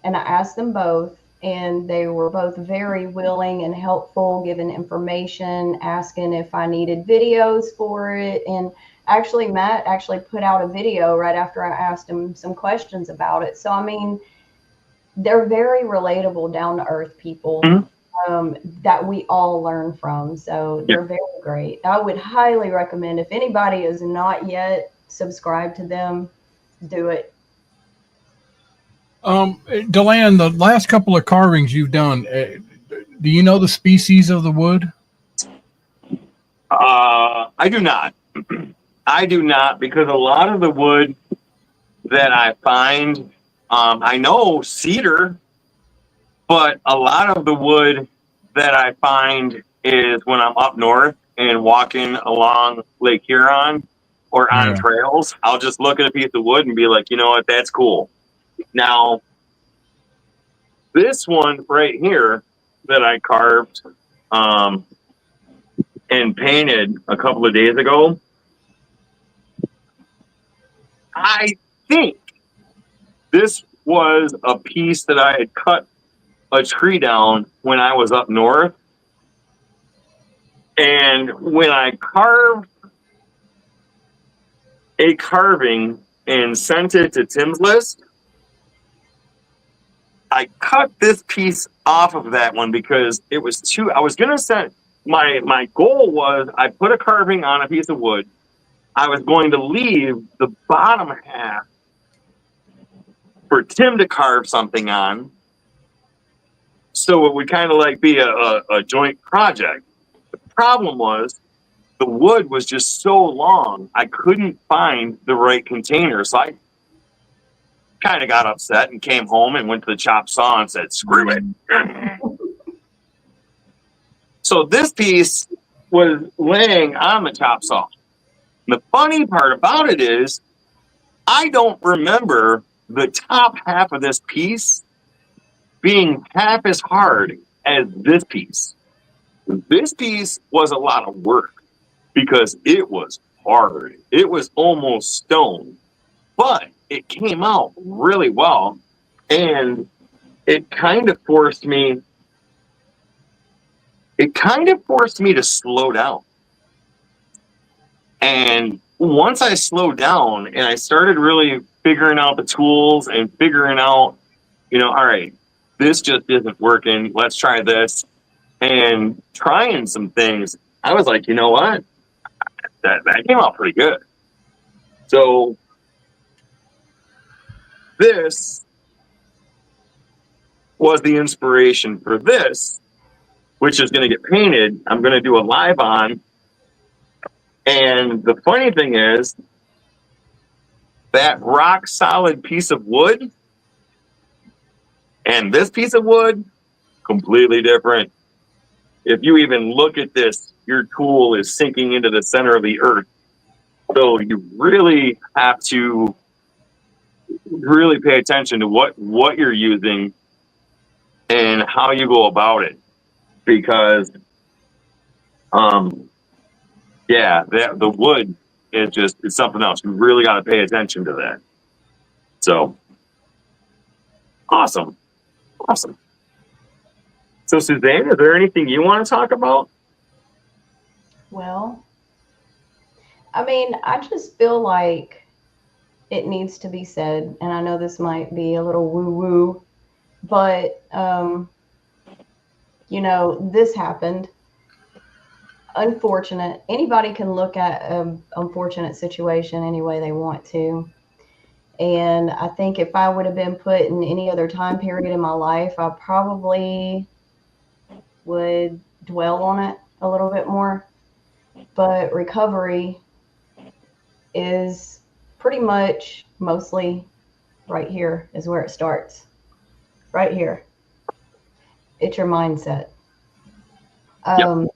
And I asked them both, and they were both very willing and helpful, giving information, asking if I needed videos for it. And actually, Matt actually put out a video right after I asked him some questions about it. So, I mean, they're very relatable, down to earth people that we all learn from. So they're very great. I would highly recommend, if anybody is not yet subscribed to them, do it. Deland, the last couple of carvings you've done, do you know the species of the wood? I do not. I do not, because a lot of the wood that I find, I know cedar, but a lot of the wood that I find is when I'm up north and walking along Lake Huron or on Yeah. trails, I'll just look at a piece of wood and be like, you know what, that's cool. Now, this one right here that I carved and painted a couple of days ago, I think this was a piece that I had cut a tree down when I was up north. And when I carved a carving and sent it to Tim's list, I cut this piece off of that one because it was too, I was going to send, my goal was I put a carving on a piece of wood. I was going to leave the bottom half for Tim to carve something on. So it would kind of like be a joint project. The problem was the wood was just so long, I couldn't find the right container. So I kind of got upset and came home and went to the chop saw and said, screw it. So this piece was laying on the chop saw. And the funny part about it is I don't remember the top half of this piece being half as hard as this piece. This piece was a lot of work because it was hard. It was almost stone, but it came out really well. And it kind of forced me to slow down. And once I slowed down and I started really figuring out the tools and figuring out, all right, this just isn't working. Let's try this. And trying some things, I was like, you know what? That came out pretty good. So this was the inspiration for this, which is going to get painted. I'm going to do a live on. And the funny thing is that rock solid piece of wood and this piece of wood, completely different. If you even look at this, your tool is sinking into the center of the earth. So you really have to really pay attention to what you're using and how you go about it. Because, the wood is it's something else. You really got to pay attention to that. So, awesome. So, Suzanne, is there anything you want to talk about? Well, I mean, I just feel like it needs to be said, and I know this might be a little woo-woo, but, this happened. Unfortunate. Anybody can look at an unfortunate situation any way they want to. And I think if I would have been put in any other time period in my life, I probably would dwell on it a little bit more. But recovery is pretty much mostly right here is where it starts. Right here. It's your mindset. Yep.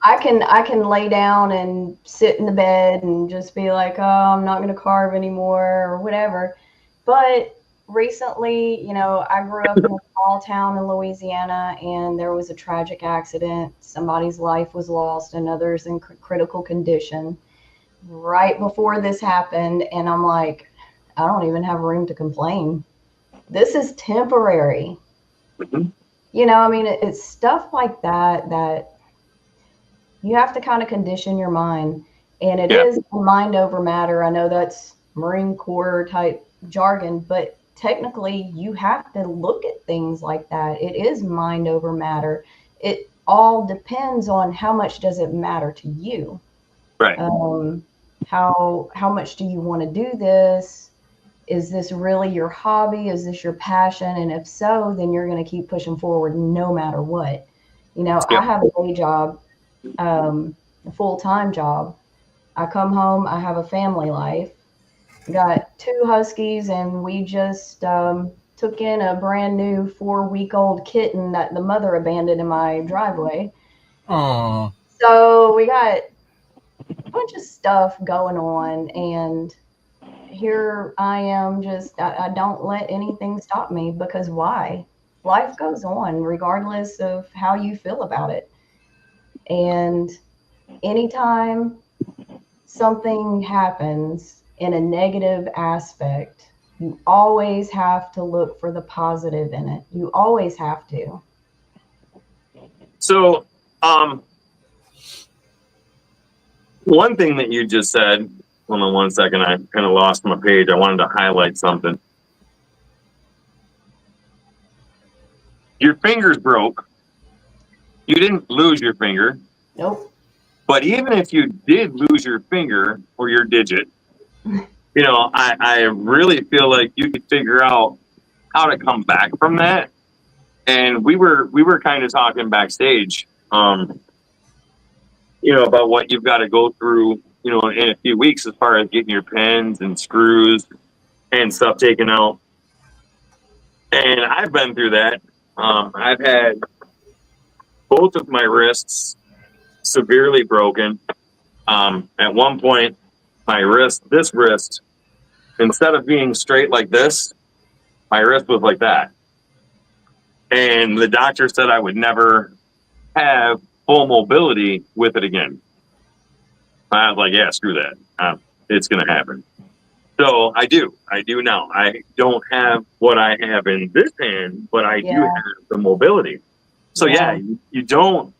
I can lay down and sit in the bed and just be like, oh, I'm not going to carve anymore or whatever. But recently, I grew up in a small town in Louisiana, and there was a tragic accident. Somebody's life was lost and others in critical condition right before this happened. And I'm like, I don't even have room to complain. This is temporary. Mm-hmm. It's stuff like that you have to kind of condition your mind. And it is mind over matter. I know that's Marine Corps type jargon, but technically you have to look at things like that. It is mind over matter. It all depends on how much does it matter to you. Right. How much do you want to do this? is this really your hobby? Is this your passion? And if so, then you're going to keep pushing forward no matter what. You know, I Yep. have a day job, a full-time job. I come home, I have a family life, got two huskies, and we just took in a brand new 4-week-old kitten that the mother abandoned in my driveway. Oh, So we got a bunch of stuff going on, and here I am just, I don't let anything stop me, because why? Life goes on regardless of how you feel about it. And anytime something happens in a negative aspect, you always have to look for the positive in it. You always have to. So, one thing that you just said, hold on one second, I kind of lost my page. I wanted to highlight something. Your finger's broke. You didn't lose your finger. Nope. But even if you did lose your finger or your digit, you know, I really feel like you could figure out how to come back from that. And we were kind of talking backstage, you know, about what you've got to go through, you know, in a few weeks as far as getting your pins and screws and stuff taken out. And I've been through that. I've had both of my wrists severely broken. At one point, this wrist, instead of being straight like this, my wrist was like that. And the doctor said I would never have full mobility with it again. I was like, yeah, screw that. It's going to happen. So I do now. I don't have what I have in this hand, but I do have the mobility. So yeah, you don't,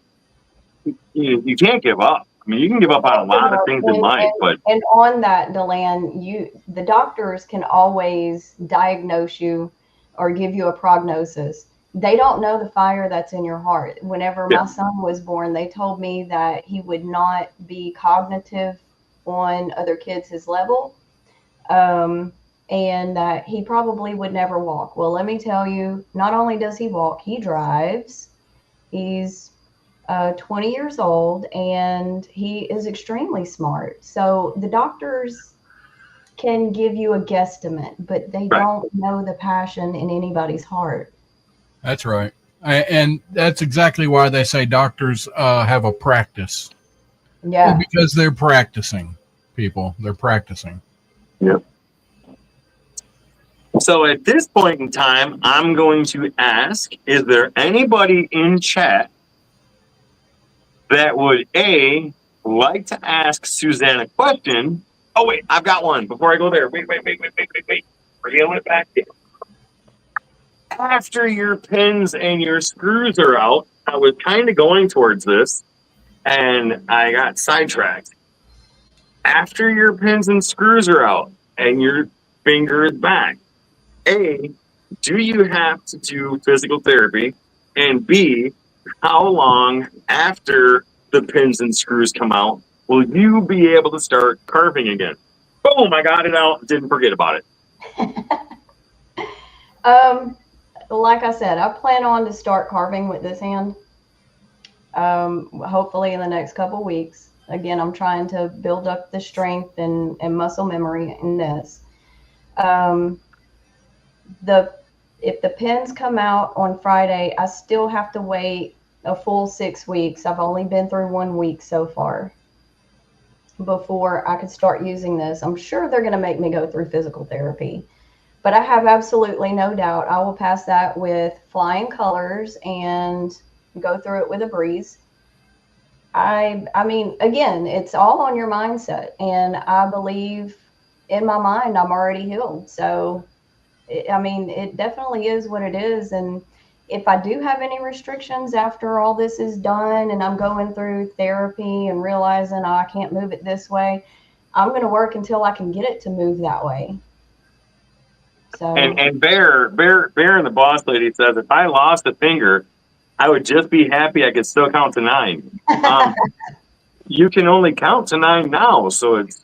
you can't give up. I mean, you can give up on a lot of things in life, but on that, Deland, the doctors can always diagnose you or give you a prognosis. They don't know the fire that's in your heart. Whenever my son was born, they told me that he would not be cognitive on other kids his level, and that he probably would never walk. Well, let me tell you, not only does he walk, he drives. He's 20 years old, and he is extremely smart. So the doctors can give you a guesstimate, but they don't know the passion in anybody's heart. that's right. And that's exactly why they say doctors have a practice. Yeah. Well, because they're practicing, people. They're practicing. Yep. So at this point in time, I'm going to ask, is there anybody in chat that would like to ask Susanne a question? Oh wait, I've got one. Before I go there, wait. Reel it back in. After your pins and your screws are out, I was kind of going towards this, and I got sidetracked. After your pins and screws are out, and your finger is back, A, do you have to do physical therapy? And B, how long after the pins and screws come out will you be able to start carving again? Boom, I got it out. Didn't forget about it. Like I said, I plan on to start carving with this hand. Hopefully in the next couple weeks. Again, I'm trying to build up the strength and muscle memory in this. If the pins come out on Friday, I still have to wait a full 6 weeks. I've only been through 1 week so far before I could start using this. I'm sure they're going to make me go through physical therapy, but I have absolutely no doubt I will pass that with flying colors and go through it with a breeze. I mean, again, it's all on your mindset, and I believe in my mind I'm already healed. So I mean, it definitely is what it is. And if I do have any restrictions after all this is done and I'm going through therapy and realizing, oh, I can't move it this way, I'm going to work until I can get it to move that way. So And Bear and the boss lady says, if I lost a finger, I would just be happy I could still count to 9. You can only count to 9 now, so it's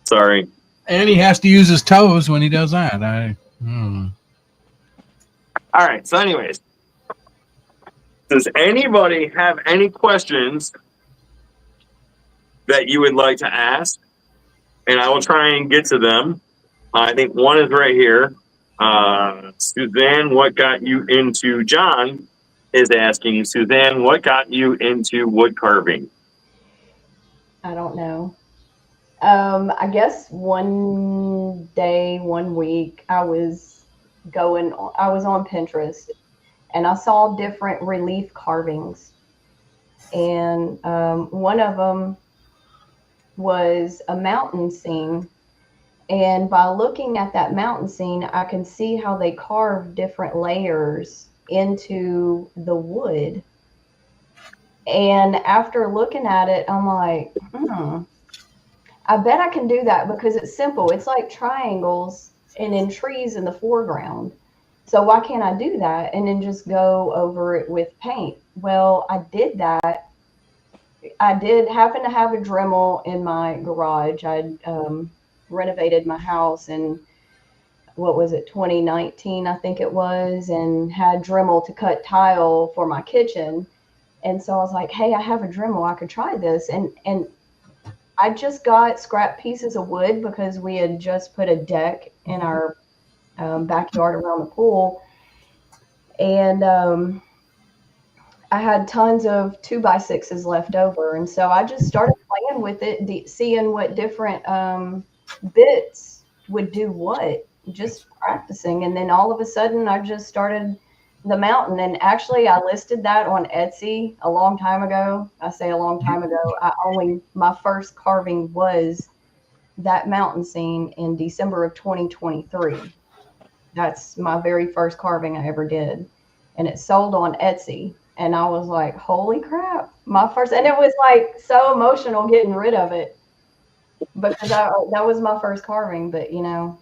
sorry. And he has to use his toes when he does that. All right. So, anyways, does anybody have any questions that you would like to ask? And I will try and get to them. I think one is right here. Suzanne, what got you into? John is asking, Suzanne, what got you into wood carving? I don't know. I guess one day, one week, I was on Pinterest and I saw different relief carvings. And one of them was a mountain scene. And by looking at that mountain scene, I can see how they carve different layers into the wood. And after looking at it, I'm like, I bet I can do that because it's simple. It's like triangles and then trees in the foreground. So why can't I do that and then just go over it with paint? Well, I did that. I did happen to have a Dremel in my garage. I'd renovated my house in, what was it, 2019, I think it was, and had Dremel to cut tile for my kitchen. And so I was like, hey, I have a Dremel. I could try this. And I just got scrap pieces of wood because we had just put a deck in our backyard around the pool. And I had tons of 2x6s left over. And so I just started playing with it, seeing what different bits would do what, just practicing. And then all of a sudden I just started the mountain. And actually I listed that on Etsy a long time ago. I say a long time ago. My first carving was that mountain scene in December of 2023. That's my very first carving I ever did. And it sold on Etsy. And I was like, holy crap, and it was like so emotional getting rid of it because that was my first carving, but you know.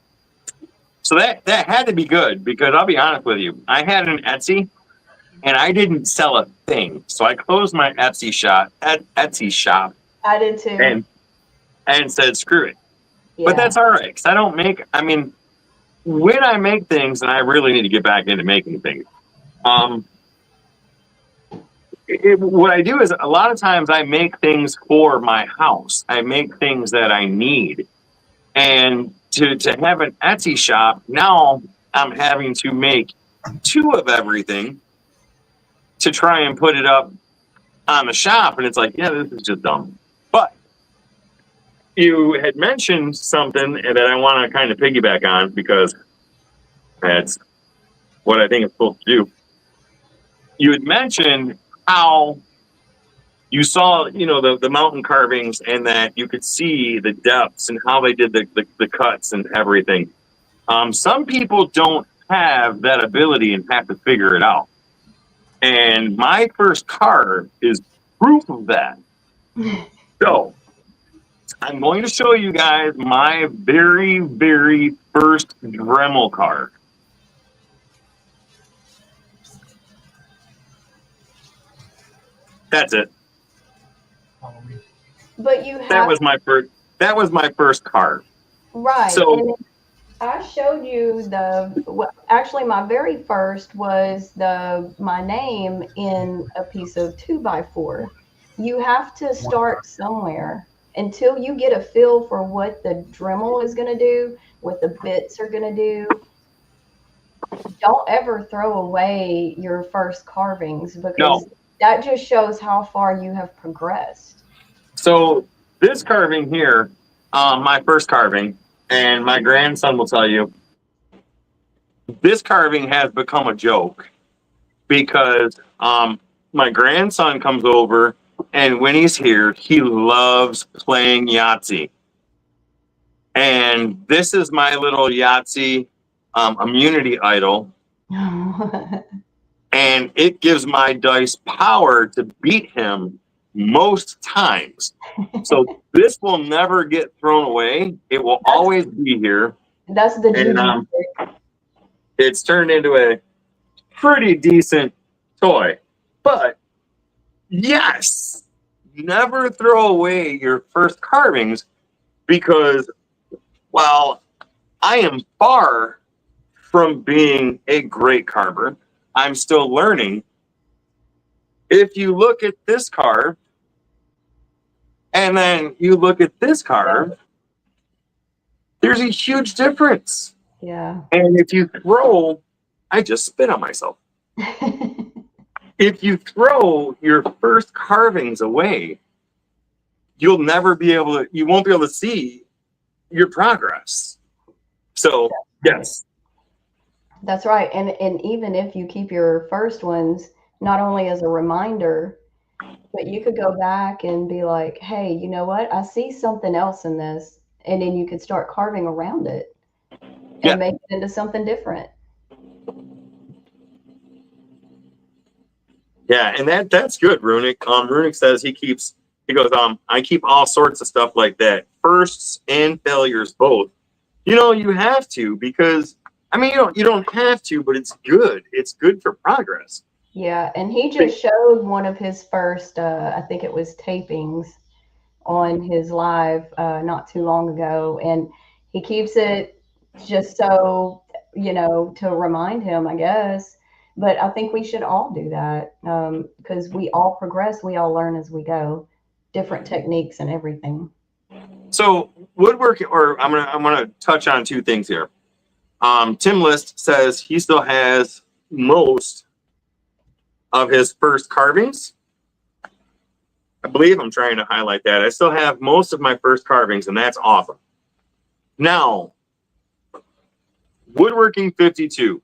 So that had to be good because I'll be honest with you. I had an Etsy and I didn't sell a thing. So I closed my Etsy shop. I did too. And said, screw it. Yeah. But that's all right. Because when I make things, and I really need to get back into making things, what I do is a lot of times I make things for my house. I make things that I need. And to have an Etsy shop, now I'm having to make 2 of everything to try and put it up on the shop. And it's like, yeah, this is just dumb. But you had mentioned something that I want to kind of piggyback on because that's what I think it's supposed to do. You had mentioned how you saw, the mountain carvings and that you could see the depths and how they did the cuts and everything. Some people don't have that ability and have to figure it out. And my first carve is proof of that. So I'm going to show you guys my very, very first Dremel carve. That's it. But you have that was my first carve. Right. So and I showed you actually my very first was my name in a piece of 2x4. You have to start somewhere until you get a feel for what the Dremel is going to do, what the bits are going to do. Don't ever throw away your first carvings because that just shows how far you have progressed. So this carving here, my first carving, and my grandson will tell you, this carving has become a joke because my grandson comes over, and when he's here, he loves playing Yahtzee. And this is my little Yahtzee immunity idol. And it gives my dice power to beat him most times. So this will never get thrown away. It will always be here. That's the juju. It's turned into a pretty decent toy. But yes, never throw away your first carvings because while I am far from being a great carver, I'm still learning. If you look at this carve, and then you look at this carve, there's a huge difference. Yeah. And if you throw, I just spit on myself. If you throw your first carvings away, you'll never be able to, you won't be able to see your progress. So, yes. That's right. And even if you keep your first ones, not only as a reminder, but you could go back and be like, hey, you know what? I see something else in this. And then you could start carving around it and Yeah. make it into something different. Yeah, and that's good, Runic. Runic says he goes, I keep all sorts of stuff like that. Firsts and failures both. You know, you have to, because I mean you don't have to, but it's good. It's good for progress. Yeah. And he just showed one of his first, I think it was tapings on his live not too long ago. And he keeps it just so, to remind him, I guess. But I think we should all do that because we all progress. We all learn as we go, different techniques and everything. So woodworking, or I'm gonna touch on two things here. Tim List says he still has most of his first carvings. I believe I'm trying to highlight that. I still have most of my first carvings, and that's awesome. Now, woodworking 52.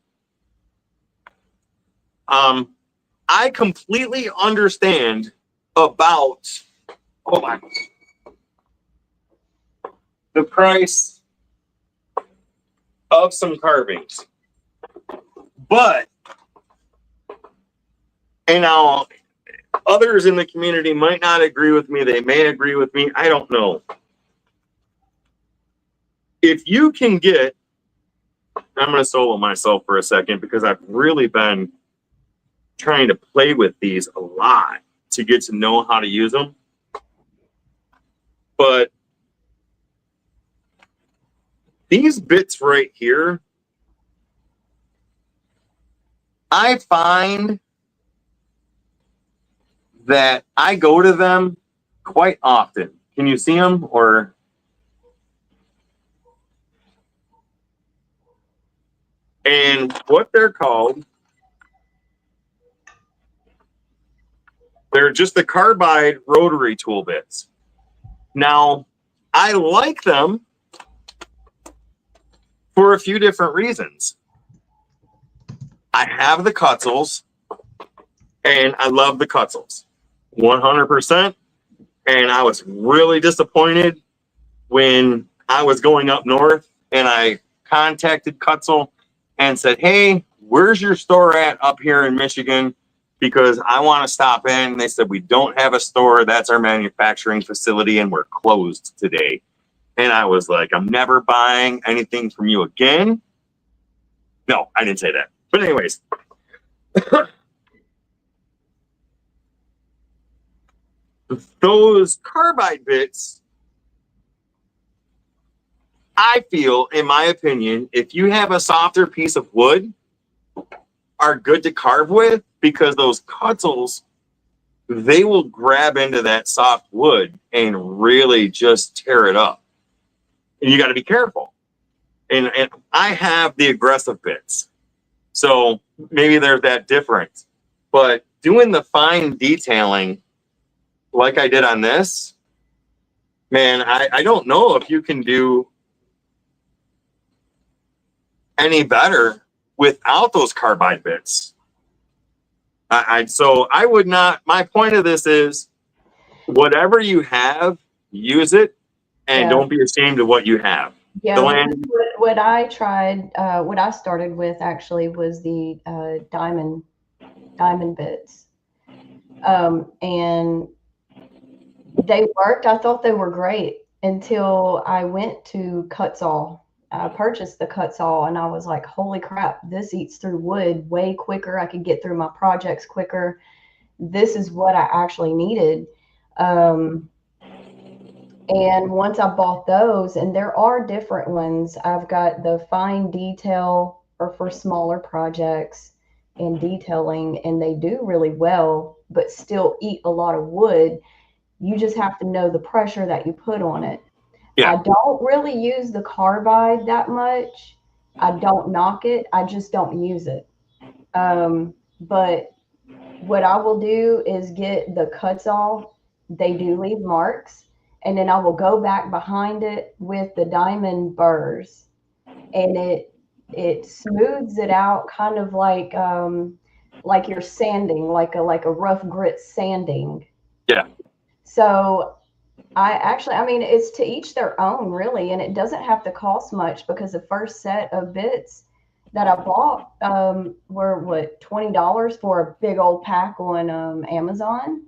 I completely understand about, hold on, the price of some carvings. But, and now others in the community might not agree with me. They may agree with me. I don't know. If you can get, I'm going to solo myself for a second because I've really been trying to play with these a lot to get to know how to use them. But these bits right here, I find that I go to them quite often. Can you see them? Or and what they're called, they're just the carbide rotary tool bits. Now, I like them for a few different reasons. I have the Kutzalls, and I love the Kutzalls 100%. And I was really disappointed when I was going up north and I contacted Kutzall and said, hey, where's your store at up here in Michigan? Because I want to stop in. And they said, we don't have a store. That's our manufacturing facility, and we're closed today. And I was like, I'm never buying anything from you again. No, I didn't say that. But anyways. Those carbide bits, I feel, in my opinion, if you have a softer piece of wood, are good to carve with, because those Kutzalls, they will grab into that soft wood and really just tear it up. And you got to be careful. And I have the aggressive bits, so maybe there's that difference. But doing the fine detailing like I did on this, man, I don't know if you can do any better without those carbide bits. So I would not, my point of this is, whatever you have, use it, and don't be ashamed of what you have. Yeah, what I tried, what I started with actually was the diamond bits. And they worked. I thought they were great until I went to Kutzall. I purchased the Kutzall, and I was like, holy crap, this eats through wood way quicker. I could get through my projects quicker. This is what I actually needed. And once I bought those, and there are different ones, I've got the fine detail or for smaller projects and detailing, and they do really well, but still eat a lot of wood. You just have to know the pressure that you put on it. Yeah. I don't really use the carbide that much. I don't knock it. I just don't use it. But what I will do is get the Kutzall. They do leave marks, and then I will go back behind it with the diamond burrs, and it smooths it out, kind of like you're sanding, like a rough grit sanding. Yeah. So I mean, it's to each their own, really, and it doesn't have to cost much because the first set of bits that I bought were what, $20 for a big old pack on Amazon.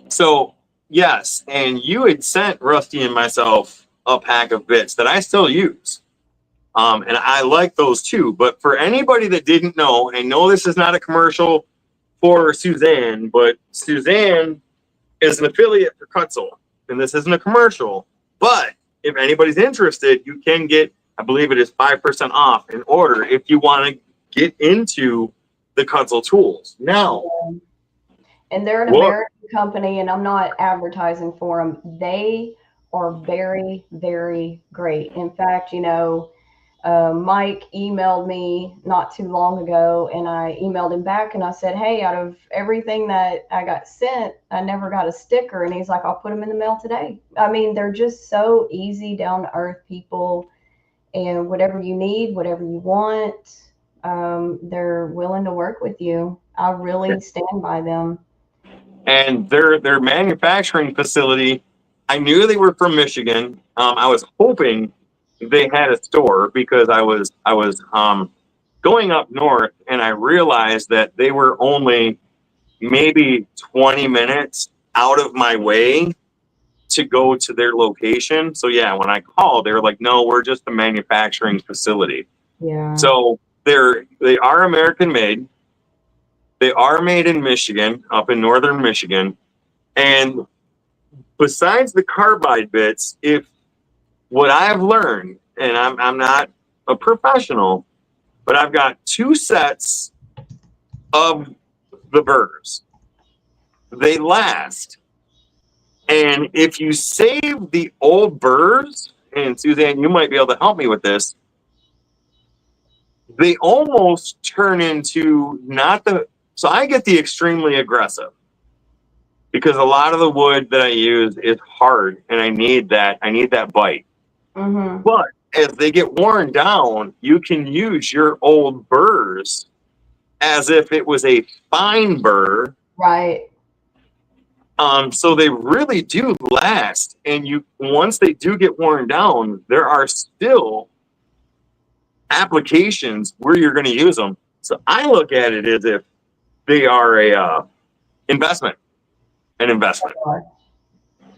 So yes, and you had sent Rusty and myself a pack of bits that I still use. And I like those too. But for anybody that didn't know, and no, this is not a commercial for Susanne, but Susanne is an affiliate for Kutzall. And this isn't a commercial. But if anybody's interested, you can get, I believe it is 5% off in order if you want to get into the Kutzall tools. Now, And they're an American company, and I'm not advertising for them. They are very, very great. In fact, Mike emailed me not too long ago, and I emailed him back and I said, hey, out of everything that I got sent, I never got a sticker. And he's like, I'll put them in the mail today. I mean, they're just so easy, down to earth people, and whatever you need, whatever you want, they're willing to work with you. I really stand by them. And their manufacturing facility, I knew they were from Michigan. I was hoping they had a store because I was going up north, and I realized that they were only maybe 20 minutes out of my way to go to their location. So yeah, when I called, they were like, no, we're just a manufacturing facility. Yeah. So they are American made. They are made in Michigan, up in northern Michigan. And besides the carbide bits, if what I've learned, and I'm not a professional, but I've got 2 sets of the burrs. They last. And if you save the old burrs, and Susanne, you might be able to help me with this, they almost turn into so I get the extremely aggressive because a lot of the wood that I use is hard, and I need that bite. Mm-hmm. But as they get worn down, you can use your old burrs as if it was a fine burr. Right. So they really do last, and once they do get worn down, there are still applications where you're going to use them. So I look at it as if they are an investment.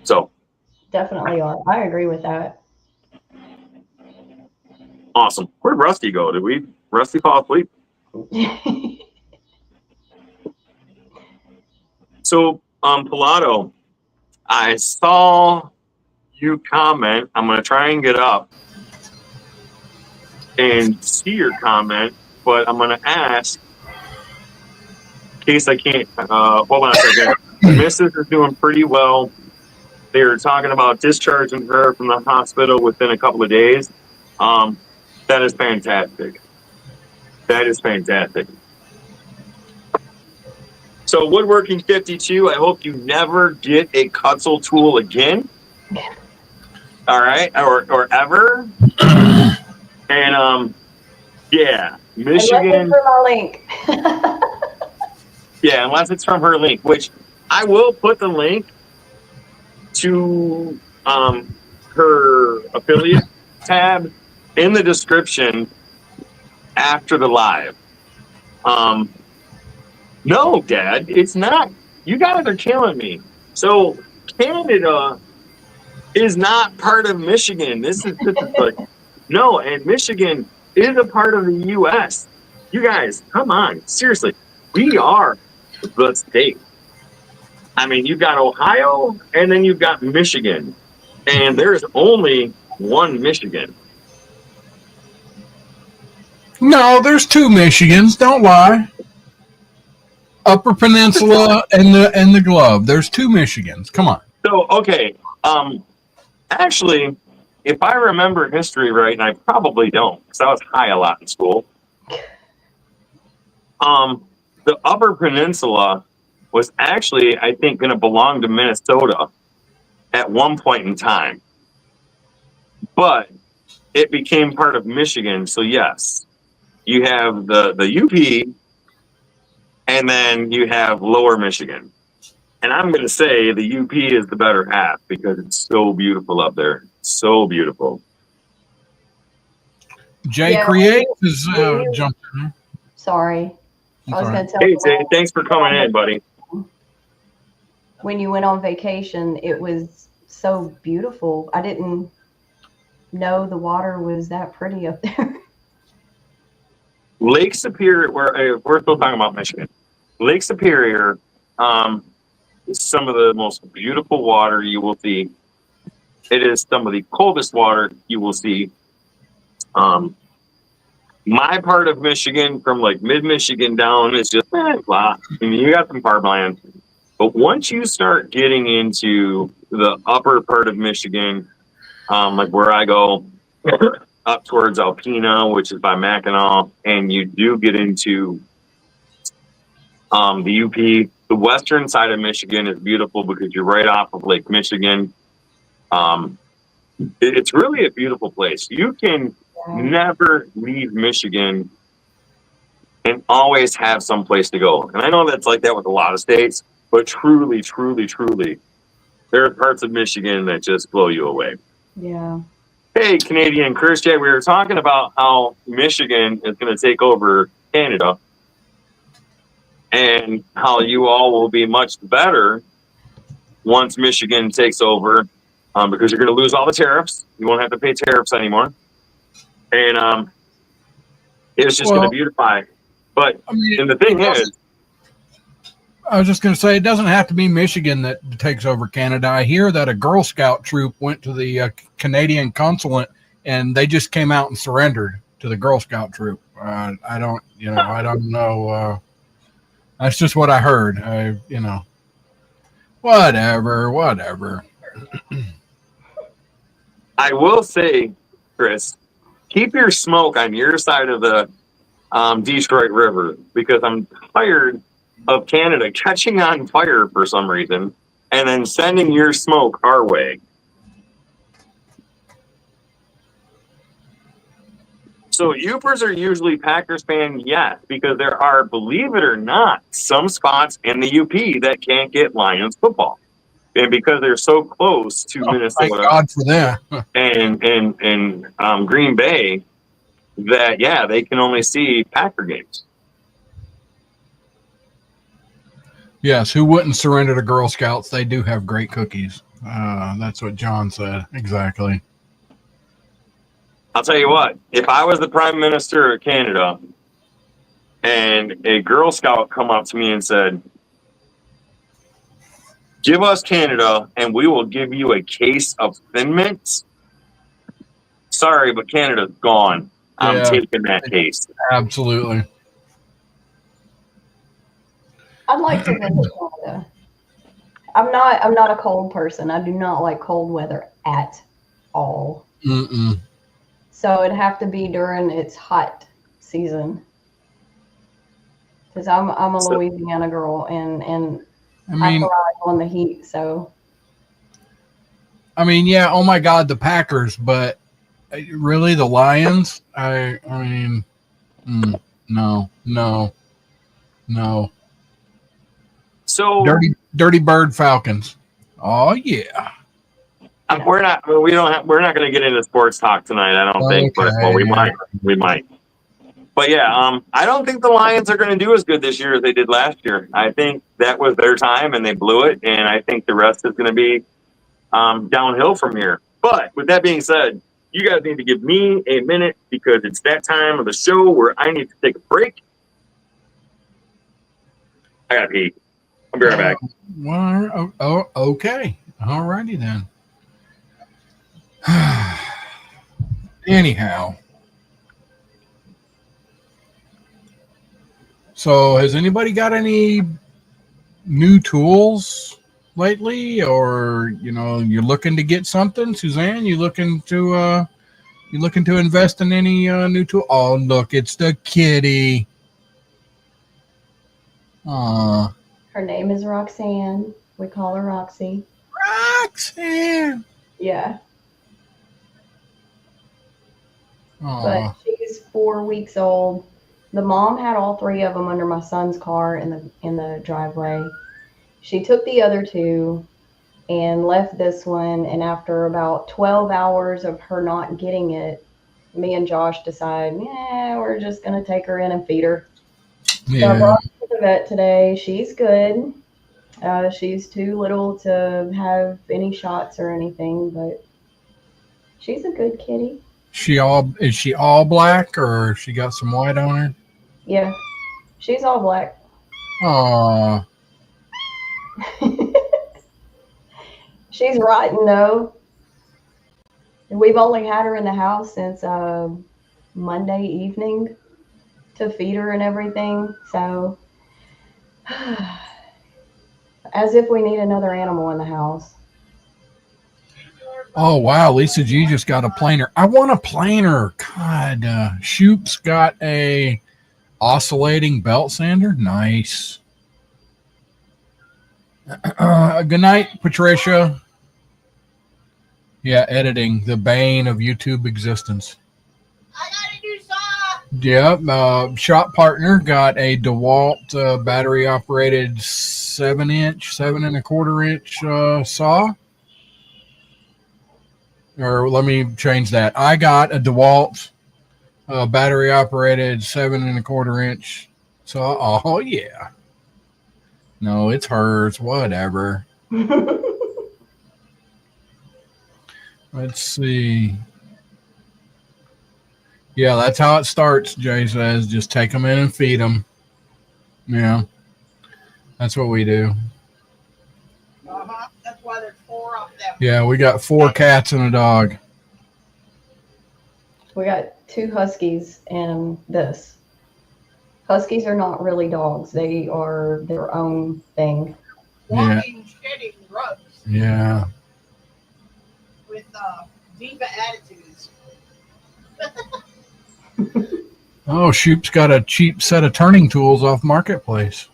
So Definitely are. I agree with that. awesome. Where'd Rusty go? Did Rusty fall asleep? So, Pilato, I saw you comment. I'm going to try and get up and see your comment, but I'm going to ask in case I can't. Hold on a second. Mrs. is doing pretty well. They were talking about discharging her from the hospital within a couple of days. That is fantastic. That is fantastic. So Woodworking 52, I hope you never get a Kutzall tool again. All right, or ever. And yeah, Michigan. Unless it's for my link. Yeah, unless it's from her link, which I will put the link to her affiliate tab in the description after the live. No, Dad, it's not. You guys are killing me. So Canada is not part of Michigan. This is like, no, and Michigan is a part of the U.S. You guys, come on, seriously, we are the state. I mean, you've got Ohio, and then you've got Michigan. And there's only one Michigan. No, there's two Michigans. Don't lie. Upper Peninsula and the Glove. There's two Michigans. Come on. So, okay. Actually, if I remember history right, and I probably don't, because I was high a lot in school. The Upper Peninsula was actually, I think, going to belong to Minnesota at one point in time, but it became part of Michigan. So yes, you have the UP, and then you have Lower Michigan. And I'm going to say the UP is the better half because it's so beautiful up there. So beautiful. Jay Yeah. Create is jumped in. Sorry. I was Okay. going to tell Hey, you. Zay, thanks for coming in, buddy. When you went on vacation, it was so beautiful. I didn't know the water was that pretty up there. Lake Superior, we're still talking about Michigan. Lake Superior is some of the most beautiful water you will see. It is some of the coldest water you will see. My part of Michigan, from like mid-Michigan down, is just blah. I mean, you got some farmland. But once you start getting into the upper part of Michigan, like where I go up towards Alpena, which is by Mackinac, and you do get into the UP, the western side of Michigan is beautiful because you're right off of Lake Michigan. It's really a beautiful place. You can never leave Michigan and always have some place to go. And I know that's like that with a lot of states, but truly, truly, truly, there are parts of Michigan that just blow you away. Yeah. Hey, Canadian Chris J, we were talking about how Michigan is going to take over Canada and how you all will be much better once Michigan takes over because you're going to lose all the tariffs. You won't have to pay tariffs anymore. And it's just going to beautify. But I mean, and the thing is, I was just going to say, it doesn't have to be Michigan that takes over Canada. I hear that a Girl Scout troop went to the Canadian consulate and they just came out and surrendered to the Girl Scout troop. I don't know. That's just what I heard. Whatever. I will say, Chris, keep your smoke on your side of the Detroit River because I'm tired of Canada catching on fire for some reason and then sending your smoke our way. So Upers are usually Packers fan, yes, because there are, believe it or not, some spots in the UP that can't get Lions football. And because they're so close to Minnesota, thank God for that. and Green Bay, that yeah, they can only see Packer games. Yes, who wouldn't surrender to Girl Scouts? They do have great cookies. That's what John said. Exactly. I'll tell you what, if I was the Prime Minister of Canada and a Girl Scout come up to me and said, give us Canada and we will give you a case of Thin Mints, sorry, but Canada's gone. I'm taking that case. Absolutely. I'd like to visit Canada. I'm not a cold person. I do not like cold weather at all. Mm-mm. So it'd have to be during its hot season. Because I'm a Louisiana girl and I thrive on the heat. So I mean, yeah, oh my God, the Packers, but really the Lions? No. So Dirty Bird Falcons. Oh yeah. we're not going to get into sports talk tonight, I don't think, but well, we might. But yeah, I don't think the Lions are going to do as good this year as they did last year. I think that was their time and they blew it, and I think the rest is going to be downhill from here. But with that being said, you guys need to give me a minute because it's that time of the show where I need to take a break. I got to pee. I'll be right back. Well, okay. All righty then. Anyhow. So has anybody got any new tools lately, or you're looking to get something? Suzanne, you looking to invest in any new tool? Oh, look, it's the kitty. Aw. Her name is Roxanne. We call her Roxy. Roxanne. Yeah. Aw. But she's 4 weeks old. The mom had all three of them under my son's car in the driveway. She took the other two and left this one. And after about 12 hours of her not getting it, me and Josh decided, we're just going to take her in and feed her. Yeah. So I brought her to the vet today. She's good. She's too little to have any shots or anything, but she's a good kitty. Is she all black, or she got some white on her? Yeah, she's all black. Aw. She's rotten though. We've only had her in the house since Monday evening to feed her and everything. So as if we need another animal in the house. Oh, wow. Lisa G just got a planer. I want a planer. God, Shoop's got a oscillating belt sander. Nice. Good night, Patricia. Yeah, editing, the bane of YouTube existence. I got a new saw. Yep. Shop partner got a DeWalt battery operated 7.25 inch saw. Or let me change that. I got a DeWalt battery operated 7.25 inch saw. Oh yeah. No, it's hers. Whatever. Let's see. Yeah, that's how it starts, Jay says. Just take them in and feed them. Yeah. That's what we do. That's why there's 4 of them. Yeah, we got 4 cats and a dog. We got 2 huskies and this. Huskies are not really dogs. They are their own thing. Walking, shedding rugs Yeah. with diva attitudes. Oh, Shoop's got a cheap set of turning tools off Marketplace.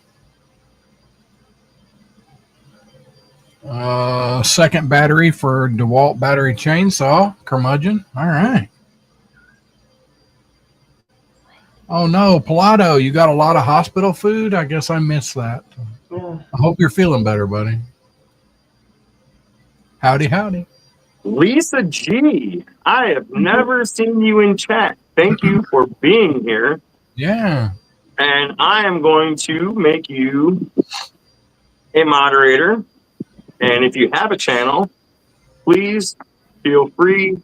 Second battery for DeWalt battery chainsaw, curmudgeon. All right. Oh no, Pilato, you got a lot of hospital food? I guess I missed that. Yeah. I hope you're feeling better, buddy. Howdy, howdy. Lisa G, I have never seen you in chat. Thank you for being here. Yeah. And I am going to make you a moderator. And if you have a channel, please feel free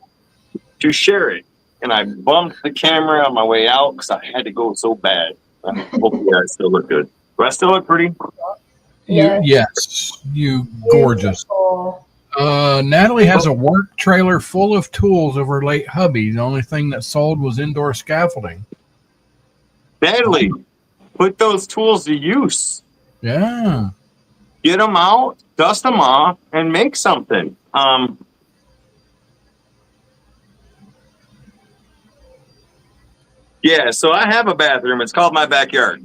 to share it. And I bumped the camera on my way out because I had to go so bad. Hopefully I still look good. Do I still look pretty? Yes. You gorgeous. Beautiful. Natalie has a work trailer full of tools of her late hubby. The only thing that sold was indoor scaffolding. Natalie, put those tools to use. Yeah. Get them out, dust them off, and make something. Yeah, so I have a bathroom. It's called my backyard.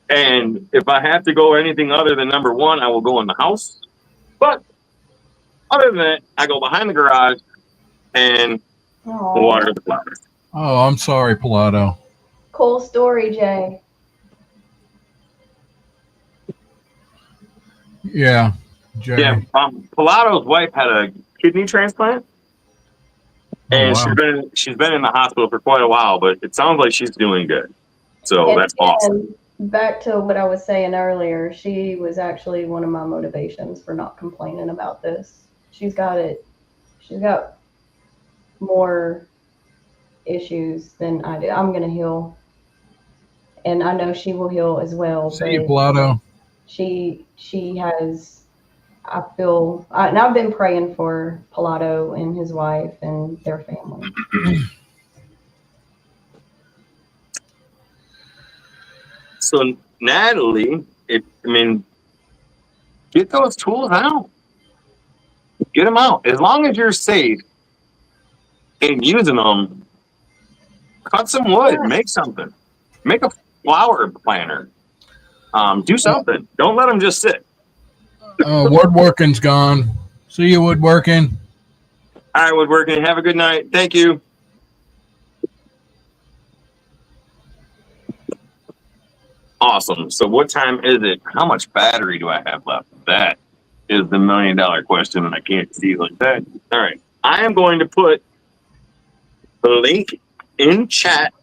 And if I have to go anything other than number 1, I will go in the house. But other than that, I go behind the garage and Aw. water the flowers. Oh, I'm sorry, Pilato. Cool story, Jay. Yeah. Jay. Yeah, Pilato's wife had a kidney transplant. And wow. she's been in the hospital for quite a while, but it sounds like she's doing good. So And that's awesome. back to what I was saying earlier, she was actually one of my motivations for not complaining about this. She's got more issues than I do. I'm gonna heal, and I know she will heal as well. See you, Pilato. She has I feel, and I've been praying for Pilato and his wife and their family. So Natalie, get those tools out. Get them out. As long as you're safe in using them, cut some wood, make something. Make a flower planter. Do something. Don't let them just sit. Woodworking's gone. See you, woodworking. All right, woodworking. Have a good night. Thank you. Awesome. So what time is it? How much battery do I have left? That is the $1 million question, and I can't see like that. All right. I am going to put the link in chat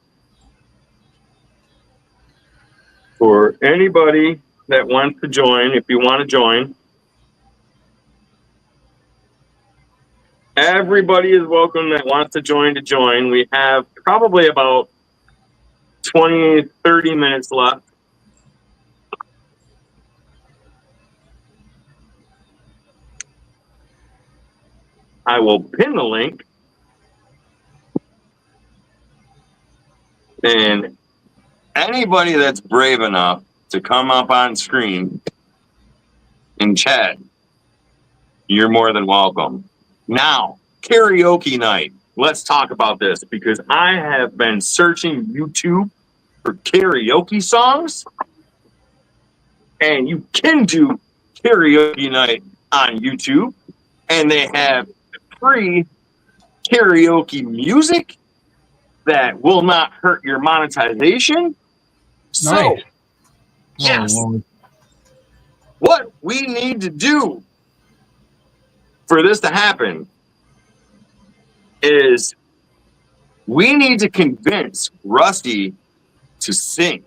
for anybody that wants to join. If you want to join, everybody is welcome that wants to join. We have probably about 20, 30 minutes left. I will pin the link. And anybody that's brave enough to come up on screen and chat, you're more than welcome. Now, karaoke night. Let's talk about this because I have been searching YouTube for karaoke songs, and you can do karaoke night on YouTube, and they have free karaoke music that will not hurt your monetization. So, Nice. yes, Oh, Lord. what we need to do for this to happen is we need to convince Rusty to sing.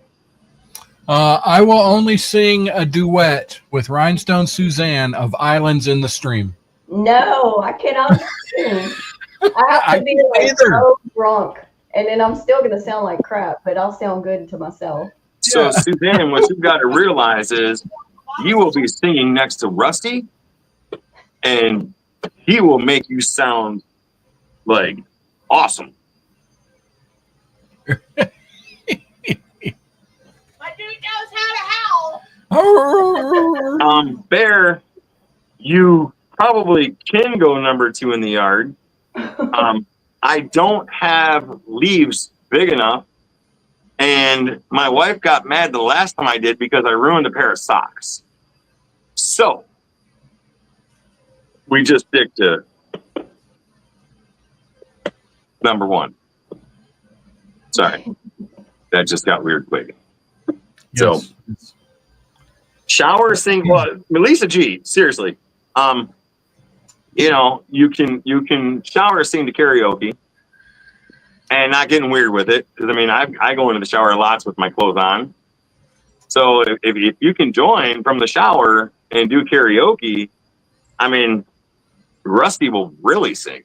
I will only sing a duet with Rhinestone Susanne of Islands in the Stream. No, I cannot sing. I have to be can't like either. so drunk, and then I'm still gonna sound like crap, but I'll sound good to myself. So, Yeah. Suzanne, what you've got to realize is you will be singing next to Rusty, and he will make you sound like awesome. My dude knows how to howl. Bear, you probably can go number 2 in the yard. I don't have leaves big enough, and my wife got mad the last time I did because I ruined a pair of socks. So we just stick to number 1. Sorry, that just got weird quick. So shower, sing. Well, Melissa G, seriously, you can shower, sing to karaoke, and not getting weird with it. Because I go into the shower lots with my clothes on. So if you can join from the shower and do karaoke, Rusty will really sing.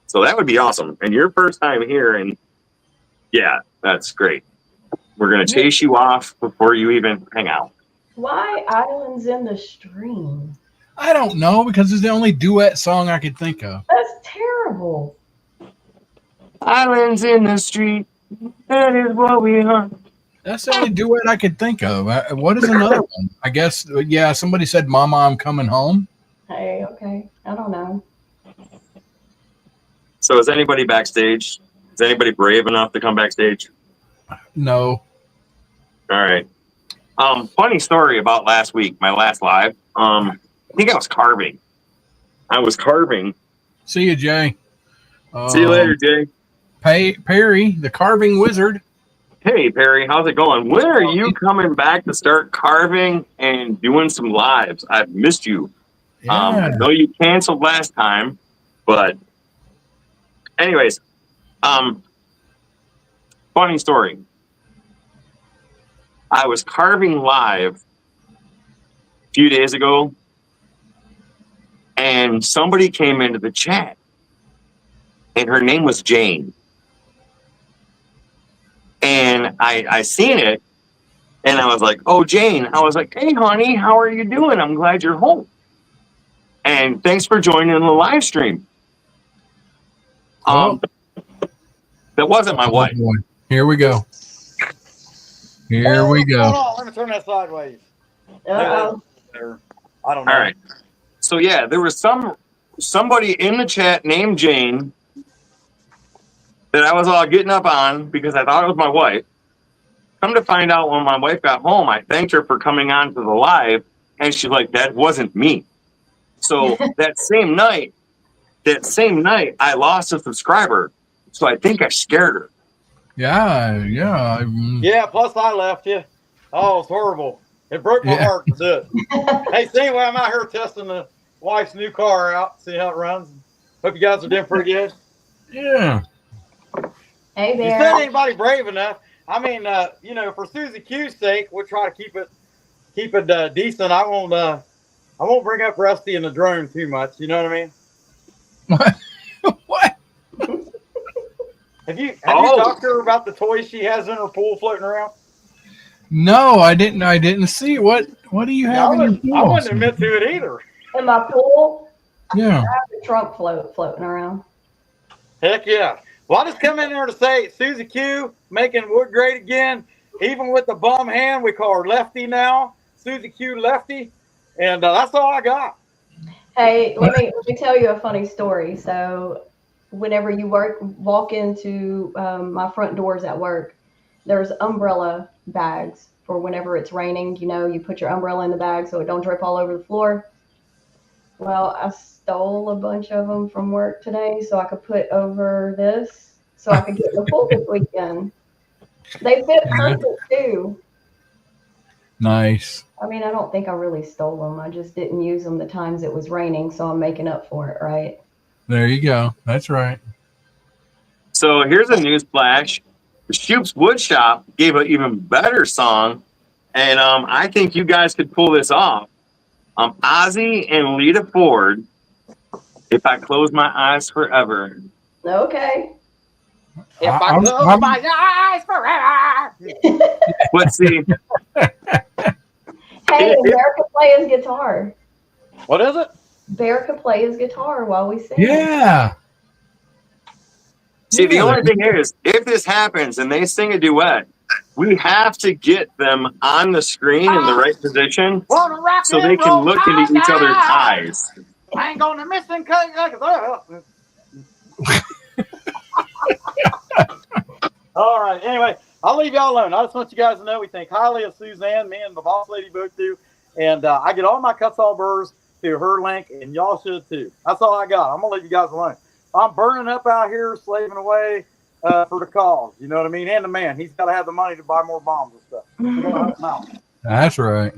So that would be awesome. And your first time here, and yeah, that's great. We're gonna chase you off before you even hang out. Why Islands in the Stream? I don't know because it's the only duet song I could think of. That's terrible. Islands in the street, that is what we are. That's the only duet I could think of. What is another one? I guess, yeah, somebody said, Mama, I'm coming home. Hey, okay. I don't know. So is anybody backstage? Is anybody brave enough to come backstage? No. All right. Funny story about last week, my last live. I think I was carving. See you, Jay. See you later, Jay. Perry, the carving wizard. Hey, Perry, how's it going? When are you coming back to start carving and doing some lives? I've missed you. Yeah. I know you canceled last time, but anyways, funny story. I was carving live a few days ago, and somebody came into the chat, and her name was Jane. And I seen it, and I was like, oh, Jane. I was like, hey, honey, how are you doing? I'm glad you're home. And thanks for joining the live stream. That wasn't my wife. Boy. Here we go. Here we go. Let me turn that sideways. Uh-oh. I don't know. All right. So yeah, there was somebody in the chat named Jane that I was all getting up on because I thought it was my wife. Come to find out, when my wife got home, I thanked her for coming on to the live, and she's like, "That wasn't me." So that same night, I lost a subscriber. So I think I scared her. Yeah. Yeah, plus I left you. Oh, it's horrible. It broke my heart to do it. Hey, see, anyway, I'm out here testing the wife's new car out, see how it runs. Hope you guys are doing pretty good. Yeah. Hey You there. said anybody brave enough. I mean, for Susie Q's sake, we'll try to keep it decent. I won't bring up Rusty and the drone too much. You know what I mean? What? Have you talked to her about the toys she has in her pool floating around? No, I didn't see. What do you have in your pool? I wouldn't admit to it either. In my pool, Yeah. I have a trunk floating around. Heck yeah. Well, I just come in there to say Susie Q making wood great again. Even with the bum hand, we call her Lefty now. Susie Q Lefty. And that's all I got. Hey, let me tell you a funny story. So whenever you walk into my front doors at work, there's umbrella bags for whenever it's raining. You put your umbrella in the bag so it don't drip all over the floor. Well, I stole a bunch of them from work today so I could put over this so I could get in the pool this weekend. They fit perfect too. Nice. I mean, I don't think I really stole them. I just didn't use them the times it was raining, so I'm making up for it, right? There you go. That's right. So here's a news flash. The Shoop's Wood Shop gave an even better song, and I think you guys could pull this off. Ozzy and Lita Ford, If I Close My Eyes Forever. Okay. If I close my eyes forever. Let's see. Hey, Bear could play his guitar. What is it? Bear could play his guitar while we sing. Yeah. See, the only thing is, if this happens and they sing a duet, we have to get them on the screen in the right position so they can look into each other's eyes. I ain't going to miss them. All right. Anyway, I'll leave y'all alone. I just want you guys to know we think highly of Suzanne, me and the boss lady both do. And I get all my Kutzall Burs through her link, and y'all should too. That's all I got. I'm going to leave you guys alone. I'm burning up out here, slaving away for the cause. You know what I mean? And the man, he's got to have the money to buy more bombs and stuff. We're gonna help him out. That's right.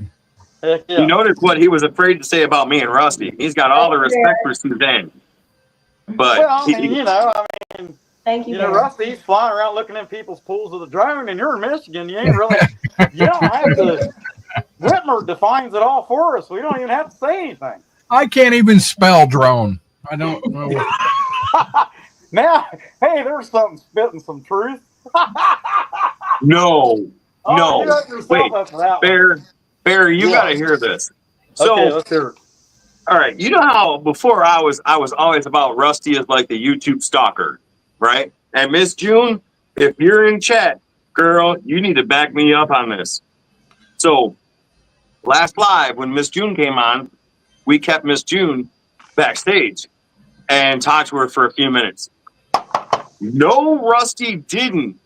Heck yeah. You notice what he was afraid to say about me and Rusty. He's got all the respect for Suzanne. But well, I mean, Thank you. Rusty's flying around looking in people's pools with a drone, and you're in Michigan. You ain't really, you don't have to. Whitmer defines it all for us. We don't even have to say anything. I can't even spell drone. I don't know. Now, hey, there's something spitting some truth. no. Wait, Bear, you got to hear this. So, okay, let's hear it. All right, you know how before I was always about Rusty as like the YouTube stalker, right? And Miss June, if you're in chat, girl, you need to back me up on this. So, last live when Miss June came on, we kept Miss June backstage and talked to her for a few minutes. No, Rusty didn't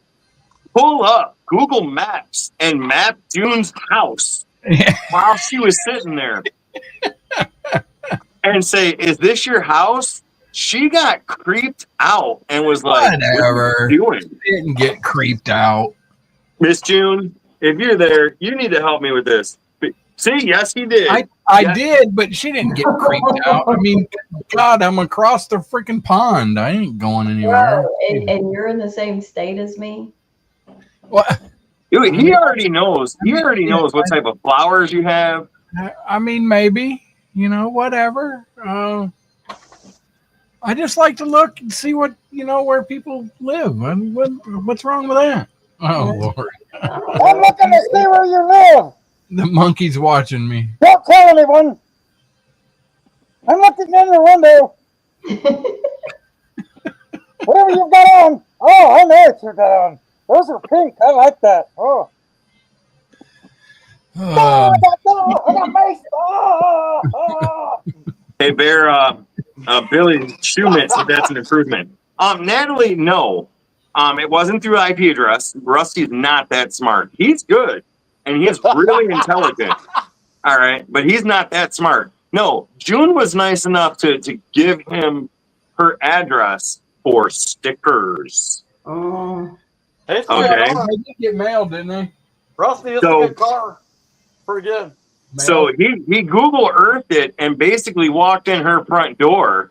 pull up Google Maps and map June's house while she was sitting there and say, "Is this your house?" She got creeped out and was like, Whatever. "What are you doing?" Didn't get creeped out. Miss June, if you're there, you need to help me with this. See, yes, he did. I did, but she didn't get creeped out. I mean, God, I'm across the freaking pond. I ain't going anywhere. Whoa, and you're in the same state as me? What? Dude, he already knows. He already knows what type of flowers you have. I mean, maybe, whatever. I just like to look and see where people live. And what's wrong with that? Oh, Lord. I'm looking to see where you live. The monkey's watching me. Don't tell anyone. I'm looking in the window. Whatever you've got on. Oh, I know what you've got on. Those are pink. I like that. Oh. I got mace. Hey, Bear, Billy Schumit said that's an improvement. Natalie, no. It wasn't through IP address. Rusty's not that smart. He's good, and he's really intelligent. All right, but he's not that smart. No, June was nice enough to give him her address for stickers. Oh. It's Okay. They did get mailed, didn't they? Rusty is So- a good car. Pretty good. So he Google Earthed it and basically walked in her front door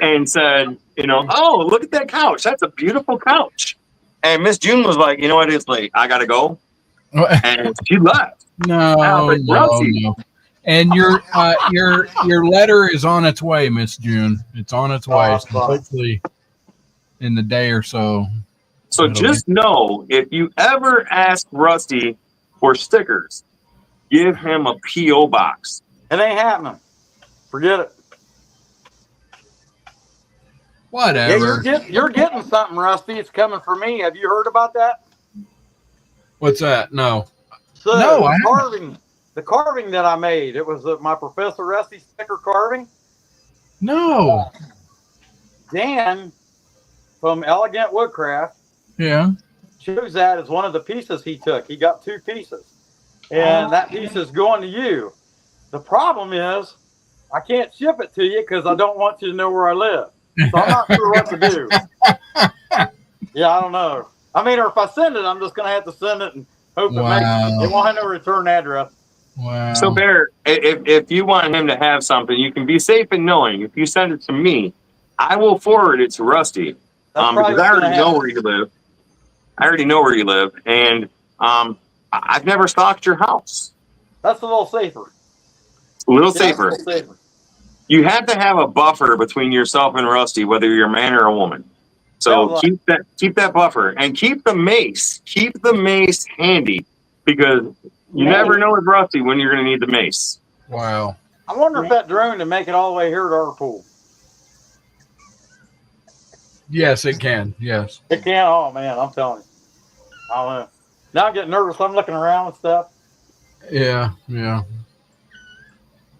and said, oh, look at that couch. That's a beautiful couch. And Miss June was like, you know what? It's late. I got to go. And she left. No. And your letter is on its way, Miss June. It's on its way. So hopefully in the day or so. So just know, if you ever ask Rusty for stickers, give him a P.O. box. It ain't happening. Forget it. Whatever. Yeah, you're getting something, Rusty. It's coming for me. Have you heard about that? What's that? No. So No, I the carving that I made, it was my Professor Rusty sticker carving. No. Dan from Elegant Woodcraft chose that as one of the pieces he took. He got 2 pieces. And that piece is going to you. The problem is I can't ship it to you because I don't want you to know where I live. So I'm not sure what to do. Yeah, I don't know. I mean, or if I send it, I'm just going to have to send it and hope it makes it. It won't have no return address. Wow. So, Bear, if you want him to have something, you can be safe in knowing if you send it to me, I will forward it to Rusty. Because I already know where you live. I already know where you live. And I've never stalked your house. That's a little safer. A little safer. You have to have a buffer between yourself and Rusty, whether you're a man or a woman. So keep that buffer and keep the mace. Keep the mace handy because you never know with Rusty when you're going to need the mace. Wow. I wonder if that drone can make it all the way here to our pool. Yes, it can. Yes. It can. Oh man, I'm telling you. I don't know. Now I'm getting nervous. I'm looking around and stuff. Yeah.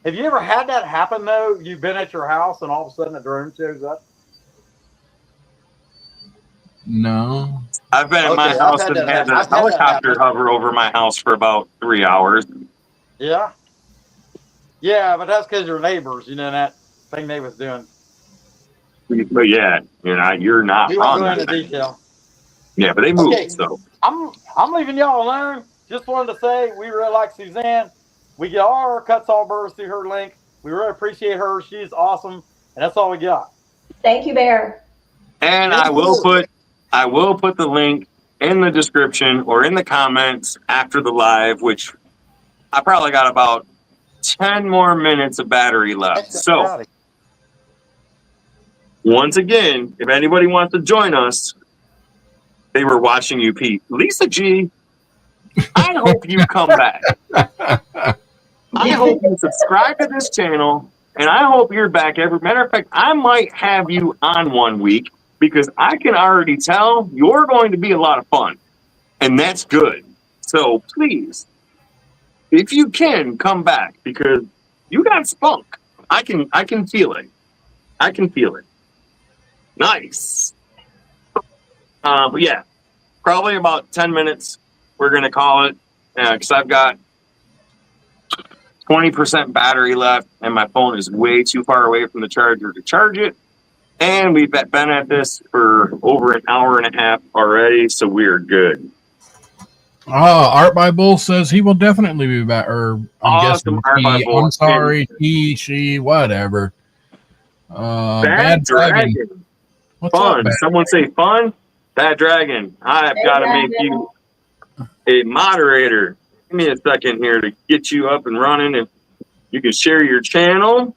Have you ever had that happen though? You've been at your house and all of a sudden a drone shows up? No. I've been at my house and had a helicopter hover over my house for about 3 hours. Yeah. Yeah, but that's because your neighbors, that thing they was doing. But yeah, you're not We won't go into detail. Yeah, but they moved. Okay. So I'm leaving y'all alone. Just wanted to say we really like Susanne. We get all our Kutzall Burs through her link. We really appreciate her. She's awesome, and that's all we got. Thank you, Bear. And I will put the link in the description or in the comments after the live, which I probably got about 10 more minutes of battery left. So once again, if anybody wants to join us, they were watching you, Pete. Lisa G, I hope you come back. I hope you subscribe to this channel, and I hope you're back. Matter of fact, I might have you on one week because I can already tell you're going to be a lot of fun, and that's good. So please, if you can, come back because you got spunk. I can feel it. I can feel it. Nice. But yeah, probably about 10 minutes. We're going to call it because I've got 20% battery left and my phone is way too far away from the charger to charge it. And we've been at this for over an hour and a half already, so we're good. Art by Bull says he will definitely be back. Or Awesome, Art by Bull. I'm sorry, he, she, whatever. Bad Dragon. What's fun. Up, Someone say fun. Bad Dragon. I've got to make you a moderator. Give me a second here to get you up and running, and you can share your channel.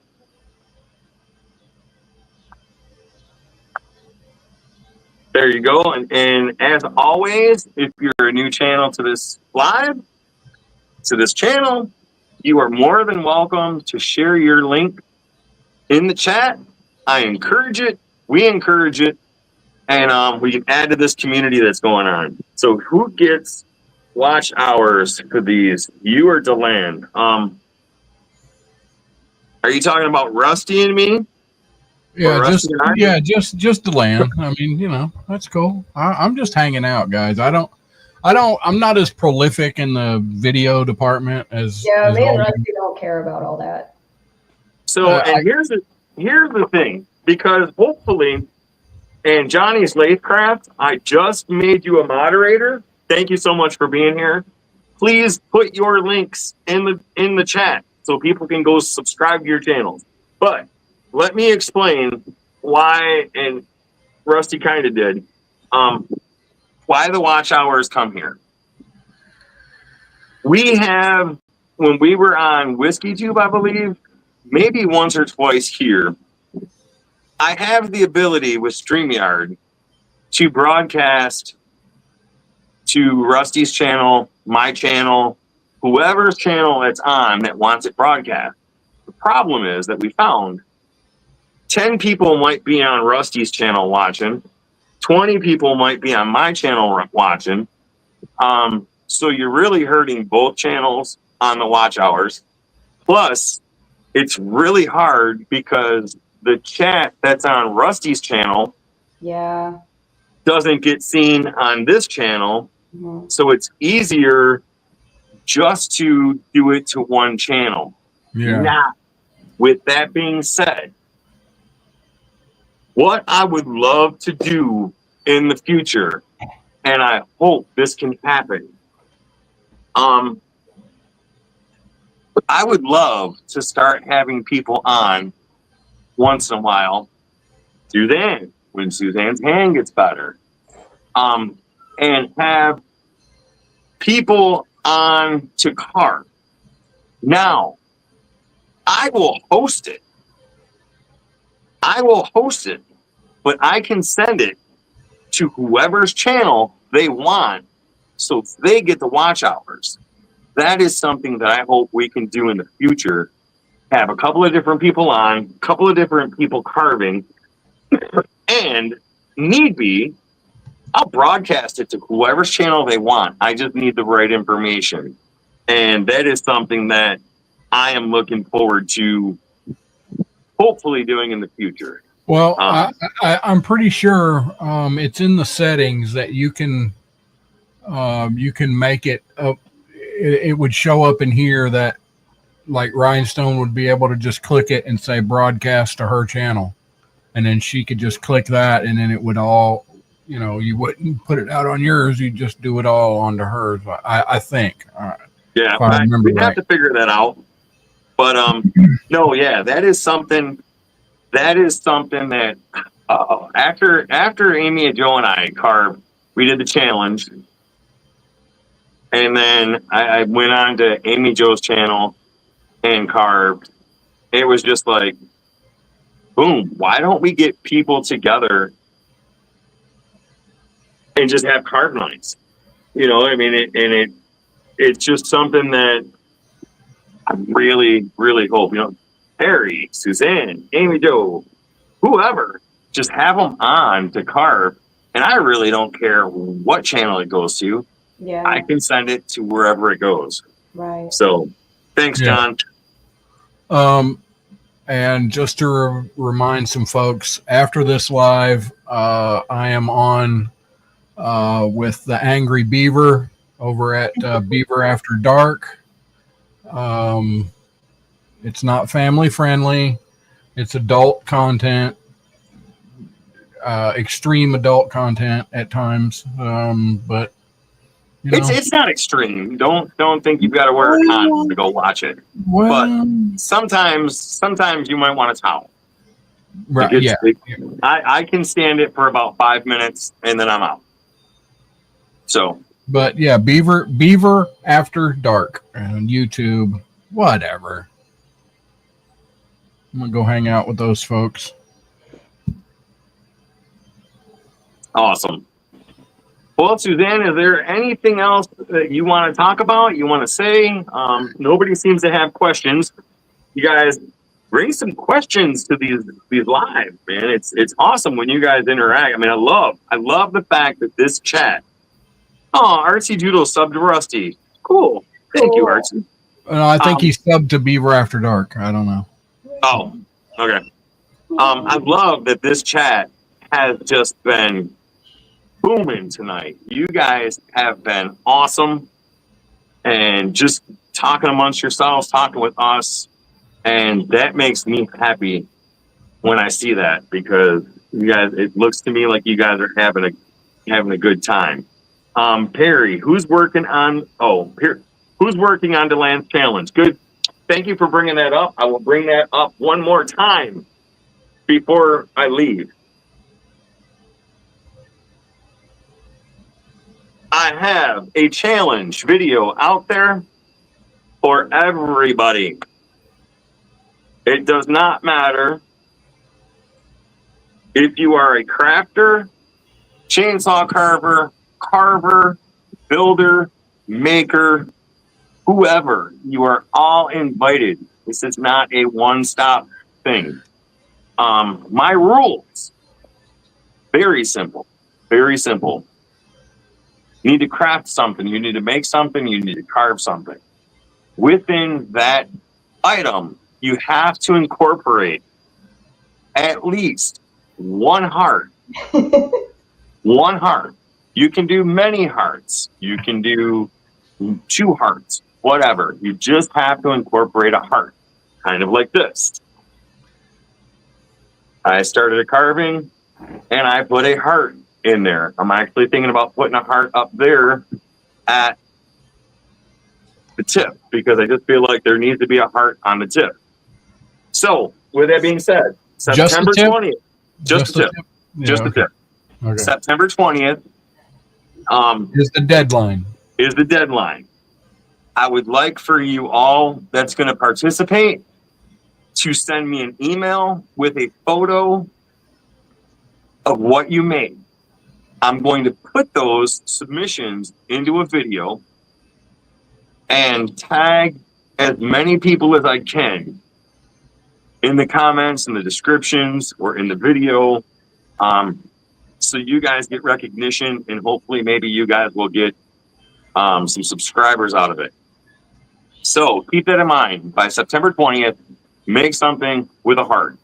There you go. And as always, if you're a new channel to this live, to this channel, you are more than welcome to share your link in the chat. I encourage it. We encourage it. And we can add to this community that's going on. So who gets watch hours for these? You or Deland? Are you talking about Rusty and me? Yeah, Rusty and I? just the land. I mean, that's cool. I'm just hanging out, guys. I'm not as prolific in the video department as Me and all Rusty don't care about all that. So, here's the thing, because hopefully, and Johnny's Latecraft, I just made you a moderator. Thank you so much for being here. Please put your links in the chat so people can go subscribe to your channels. But let me explain why, and Rusty kind of did, why the watch hours come here. We have, when we were on WhiskeyTube, I believe, maybe once or twice here, I have the ability with StreamYard to broadcast to Rusty's channel, my channel, whoever's channel it's on that wants it broadcast. The problem is that we found 10 people might be on Rusty's channel watching, 20 people might be on my channel watching. So you're really hurting both channels on the watch hours. Plus, it's really hard because the chat that's on Rusty's channel doesn't get seen on this channel. Mm-hmm. So it's easier just to do it to one channel. Yeah. Now, with that being said, what I would love to do in the future, and I hope this can happen, I would love to start having people on once in a while, Suzanne, when Suzanne's hand gets better, and have people on to carve. Now, I will host it. But I can send it to whoever's channel they want so they get the watch hours. That is something that I hope we can do in the future. Have a couple of different people on, a couple of different people carving, and need be, I'll broadcast it to whoever's channel they want. I just need the right information. And that is something that I am looking forward to hopefully doing in the future. Well, I'm pretty sure it's in the settings that you can make it up. It would show up in here that like Rhinestone would be able to just click it and say broadcast to her channel. And then she could just click that and then it would all, you wouldn't put it out on yours. You just do it all onto hers. I think. Yeah, we'd have to figure that out. But no, yeah, that is something that after Amy and Joe and I carved, we did the challenge. And then I went on to Amy Joe's channel and carved. It was just like, boom, why don't we get people together and just have carve nights? I mean, it's just something that I really, really hope, Harry, Suzanne, Amy Joe, whoever, just have them on to carve. And I really don't care what channel it goes to. Yeah. I can send it to wherever it goes. Right. So thanks, John. And just to remind some folks, after this live, I am on with the Angry Beaver over at Beaver After Dark. It's not family friendly. It's adult content, extreme adult content at times. But it's not extreme. Don't think you've got to wear a condom to go watch it. Well, but sometimes you might want a towel. Right. I can stand it for about 5 minutes and then I'm out. So. But yeah, Beaver After Dark on YouTube, whatever. I'm gonna go hang out with those folks. Awesome. Well, Suzanne, is there anything else that you want to talk about? You want to say? Nobody seems to have questions. You guys, bring some questions to these live, man. It's awesome when you guys interact. I mean, I love the fact that this chat. Oh, Artsy Doodle subbed to Rusty. Cool. Thank you, Artsy. I think he subbed to Beaver After Dark. I don't know. Oh, okay. I love that this chat has just been booming tonight. You guys have been awesome, and just talking amongst yourselves, talking with us, and that makes me happy when I see that, because you guys, it looks to me like you guys are having a good time. Perry, who's working on DeLand's challenge? Good. Thank you for bringing that up. I will bring that up one more time before I leave. I have a challenge video out there for everybody. It does not matter if you are a crafter, chainsaw carver, builder, maker, whoever. You are all invited. This is not a one-stop thing. My rules, very simple, very simple. You need to craft something, you need to make something, you need to carve something. Within that item, you have to incorporate at least one heart. One heart. You can do many hearts. You can do 2 hearts, whatever. You just have to incorporate a heart, kind of like this. I started a carving and I put a heart in there. I'm actually thinking about putting a heart up there at the tip, because I just feel like there needs to be a heart on the tip. So, with that being said, September 20th. Just the tip. Just the tip. Okay. September 20th is the deadline. I would like for you all that's going to participate to send me an email with a photo of what you made. I'm going to put those submissions into a video and tag as many people as I can in the comments, in the descriptions, or in the video, so you guys get recognition, and hopefully maybe you guys will get some subscribers out of it. So keep that in mind. By September 20th, make something with a heart.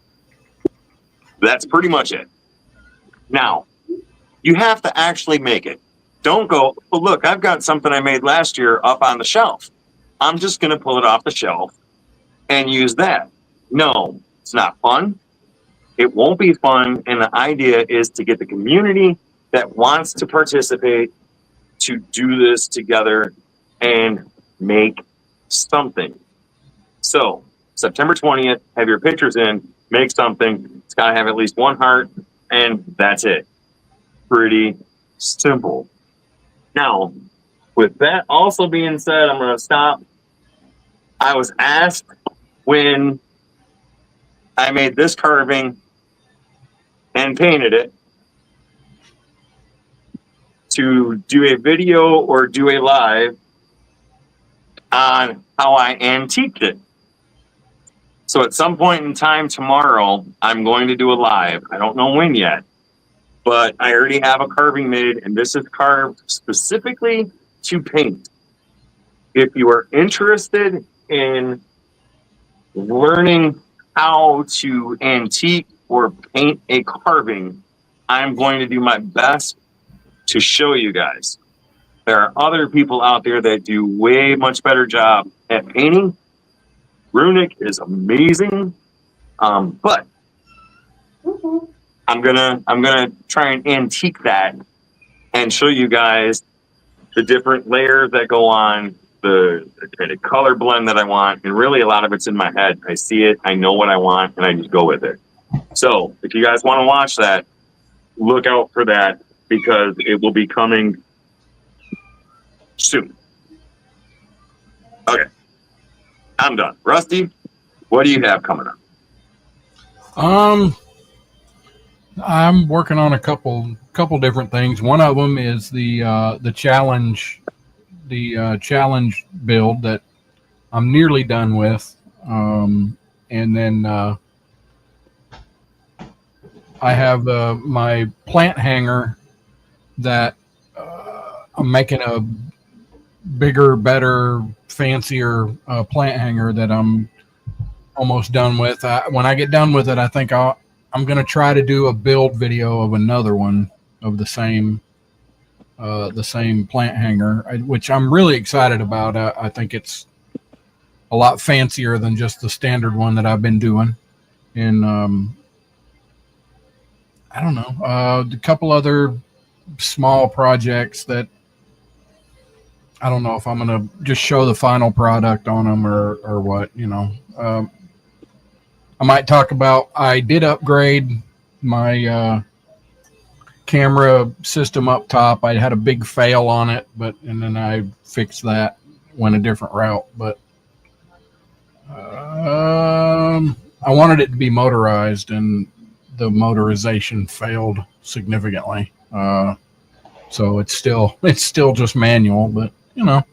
That's pretty much it. Now, you have to actually make it. Don't go, well, look, I've got something I made last year up on the shelf. I'm just going to pull it off the shelf and use that. No, it's not fun. It won't be fun. And the idea is to get the community that wants to participate to do this together and make something. So September 20th, have your pictures in, make something. It's got to have at least one heart, and that's it. Pretty simple. Now, with that also being said, I'm going to stop. I was asked when I made this carving and painted it to do a video or do a live on how I antiqued it. So at some point in time tomorrow, I'm going to do a live. I don't know when yet, but I already have a carving made, and this is carved specifically to paint. If you are interested in learning how to antique or paint a carving, I'm going to do my best to show you guys. There are other people out there that do way much better job at painting. Runic is amazing, but I'm gonna try and antique that and show you guys the different layers that go on, the kind of color blend that I want, and really a lot of it's in my head. I see it, I know what I want, and I just go with it. So if you guys want to watch that, look out for that, because it will be coming soon. Okay, I'm done. Rusty, what do you have coming up? I'm working on a couple different things. One of them is the challenge build that I'm nearly done with, and then I have my plant hanger that I'm making a bigger, better, fancier plant hanger that I'm almost done with. When I get done with it, I think I'm going to try to do a build video of another one of the same plant hanger, which I'm really excited about. I think it's a lot fancier than just the standard one that I've been doing. And I don't know, a couple other small projects that I don't know if I'm going to just show the final product on them or what, you know. I might talk about, I did upgrade my camera system up top. I had a big fail on it, and then I fixed that, went a different route. But I wanted it to be motorized, and the motorization failed significantly. So it's still just manual, but you know,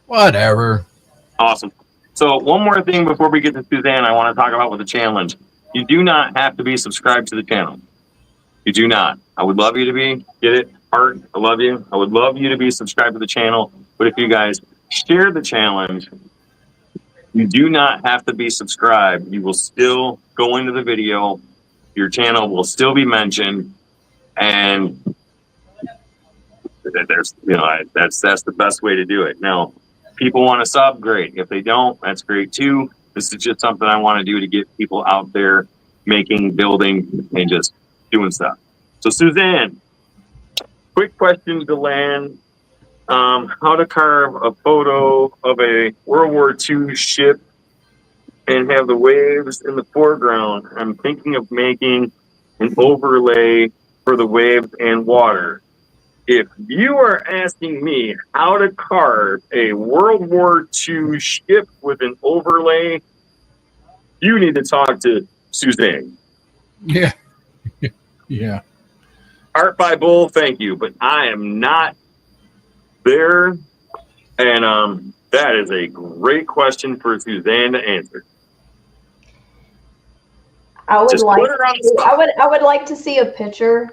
whatever. Awesome. So one more thing before we get to Suzanne, I want to talk about with the challenge. You do not have to be subscribed to the channel. You do not. I would love you to be. Get it? Art, I love you. I would love you to be subscribed to the channel. But if you guys share the challenge, you do not have to be subscribed. You will still go into the video. Your channel will still be mentioned. And there's, you know, that's the best way to do it. Now, people want to sub, great. If they don't, that's great too. This is just something I want to do to get people out there making, building, and just doing stuff. So Suzanne, quick question to land. How to carve a photo of a World War II ship and have the waves in the foreground. I'm thinking of making an overlay for the waves and water. If you are asking me how to carve a World War II ship with an overlay, you need to talk to Suzanne. Yeah. Yeah. Art by Bull, thank you, but I am not there. And that is a great question for Suzanne to answer. I would Just like put her on the spot. I would like to see a picture,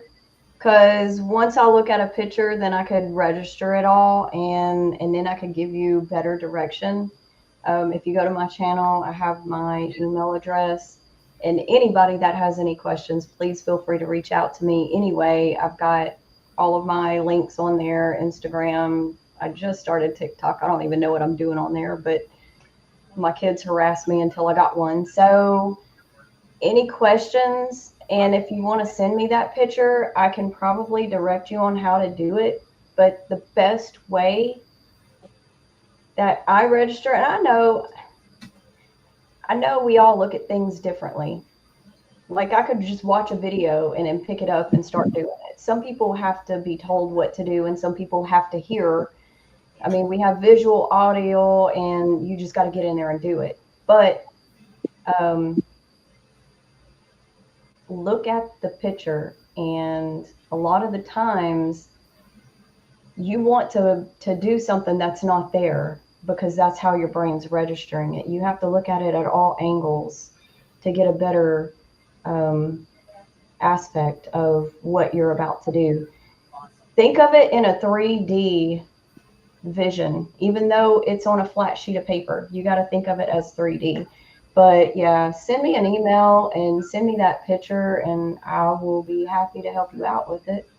because once I look at a picture, then I could register it all, and then I could give you better direction. If you go to my channel, I have my email address, and anybody that has any questions, please feel free to reach out to me. Anyway, I've got all of my links on there, Instagram. I just started TikTok. I don't even know what I'm doing on there, but my kids harassed me until I got one. So any questions? And if you want to send me that picture, I can probably direct you on how to do it. But the best way that I register, and I know we all look at things differently. Like, I could just watch a video and then pick it up and start doing it. Some people have to be told what to do, and some people have to hear. I mean, we have visual, audio, and you just got to get in there and do it. But look at the picture, and a lot of the times you want to do something that's not there, because that's how your brain's registering it. You have to look at it at all angles to get a better aspect of what you're about to do. Think of it in a 3D vision. Even though it's on a flat sheet of paper, you got to think of it as 3D. But yeah, send me an email and send me that picture, and I will be happy to help you out with it.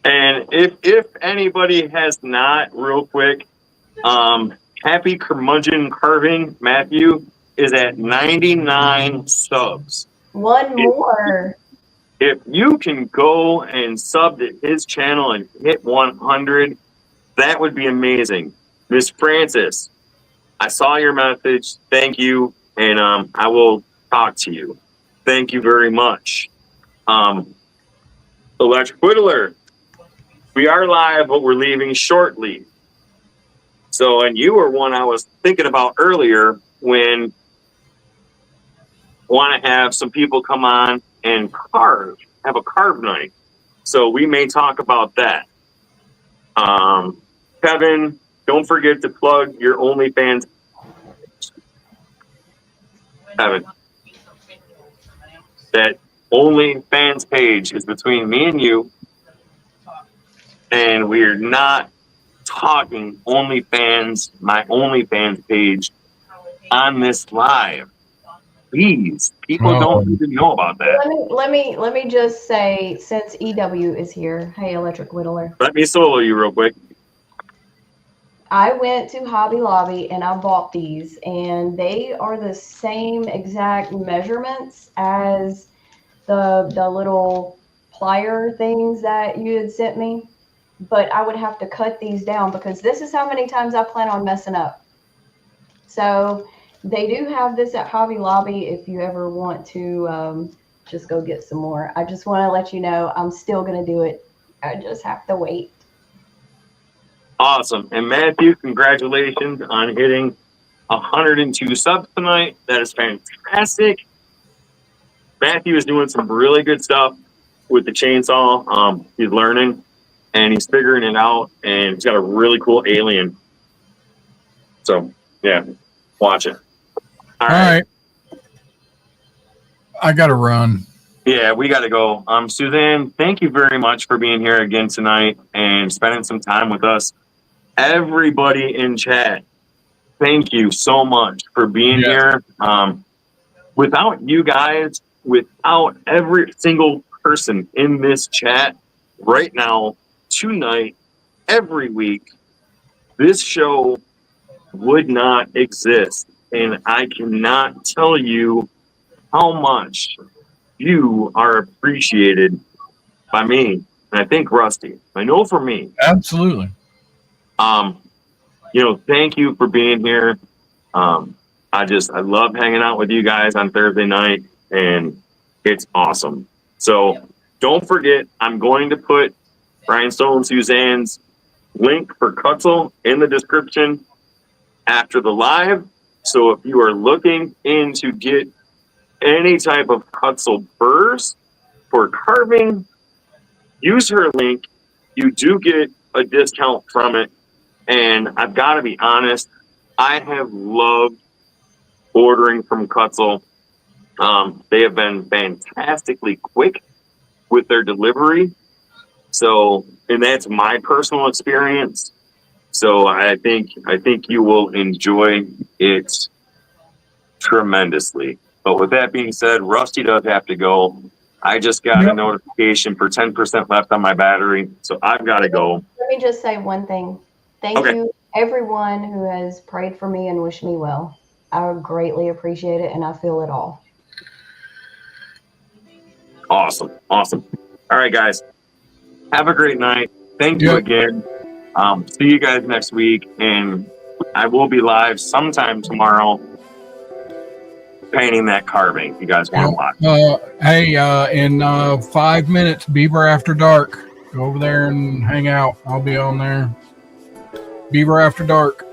And if anybody has not, real quick, Happy Curmudgeon Carving, Matthew, is at 99 subs. One more. If you can go and sub to his channel and hit 100, that would be amazing. Miss Francis, I saw your message. Thank you. And I will talk to you. Thank you very much. Electric Whittler, we are live, but we're leaving shortly. So, and you were one I was thinking about earlier when I want to have some people come on and have a carve night. So we may talk about that. Kevin, don't forget to plug your OnlyFans. Evan, that OnlyFans page is between me and you, and we're not talking OnlyFans, my OnlyFans page on this live. Please, people don't even know about that. Let me just say, since EW is here, hey, Electric Whittler. Let me solo you real quick. I went to Hobby Lobby and I bought these, and they are the same exact measurements as the little plier things that you had sent me. But I would have to cut these down because this is how many times I plan on messing up. So they do have this at Hobby Lobby if you ever want to just go get some more. I just want to let you know I'm still going to do it. I just have to wait. Awesome. And Matthew, congratulations on hitting 102 subs tonight. That is fantastic. Matthew is doing some really good stuff with the chainsaw. He's learning and he's figuring it out, and he's got a really cool alien. So, yeah, watch it. All right. I got to run. Yeah, we got to go. Suzanne, thank you very much for being here again tonight and spending some time with us. Everybody in chat, thank you so much for being here. Without you guys, without every single person in this chat right now, tonight, every week, this show would not exist. And I cannot tell you how much you are appreciated by me. And I think Rusty. I know for me. Absolutely. Thank you for being here. I love hanging out with you guys on Thursday night, and it's awesome. So don't forget, I'm going to put Rhinestone Suzanne's link for Kutzall in the description after the live. So if you are looking in to get any type of Kutzall burrs for carving, use her link. You do get a discount from it. And I've got to be honest, I have loved ordering from Kutzall. They have been fantastically quick with their delivery. So, and that's my personal experience. So I think you will enjoy it tremendously. But with that being said, Rusty does have to go. I just got a notification for 10% left on my battery, so I've got to go. Let me just say one thing. Thank you, everyone who has prayed for me and wished me well. I greatly appreciate it, and I feel it all. Awesome. All right, guys. Have a great night. Thank you again. See you guys next week, and I will be live sometime tomorrow painting that carving if you guys want to watch. Hey, in 5 minutes, Beaver After Dark. Go over there and hang out. I'll be on there. Beaver After Dark.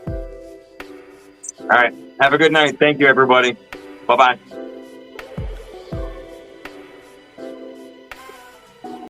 All right. Have a good night. Thank you, everybody. Bye-bye.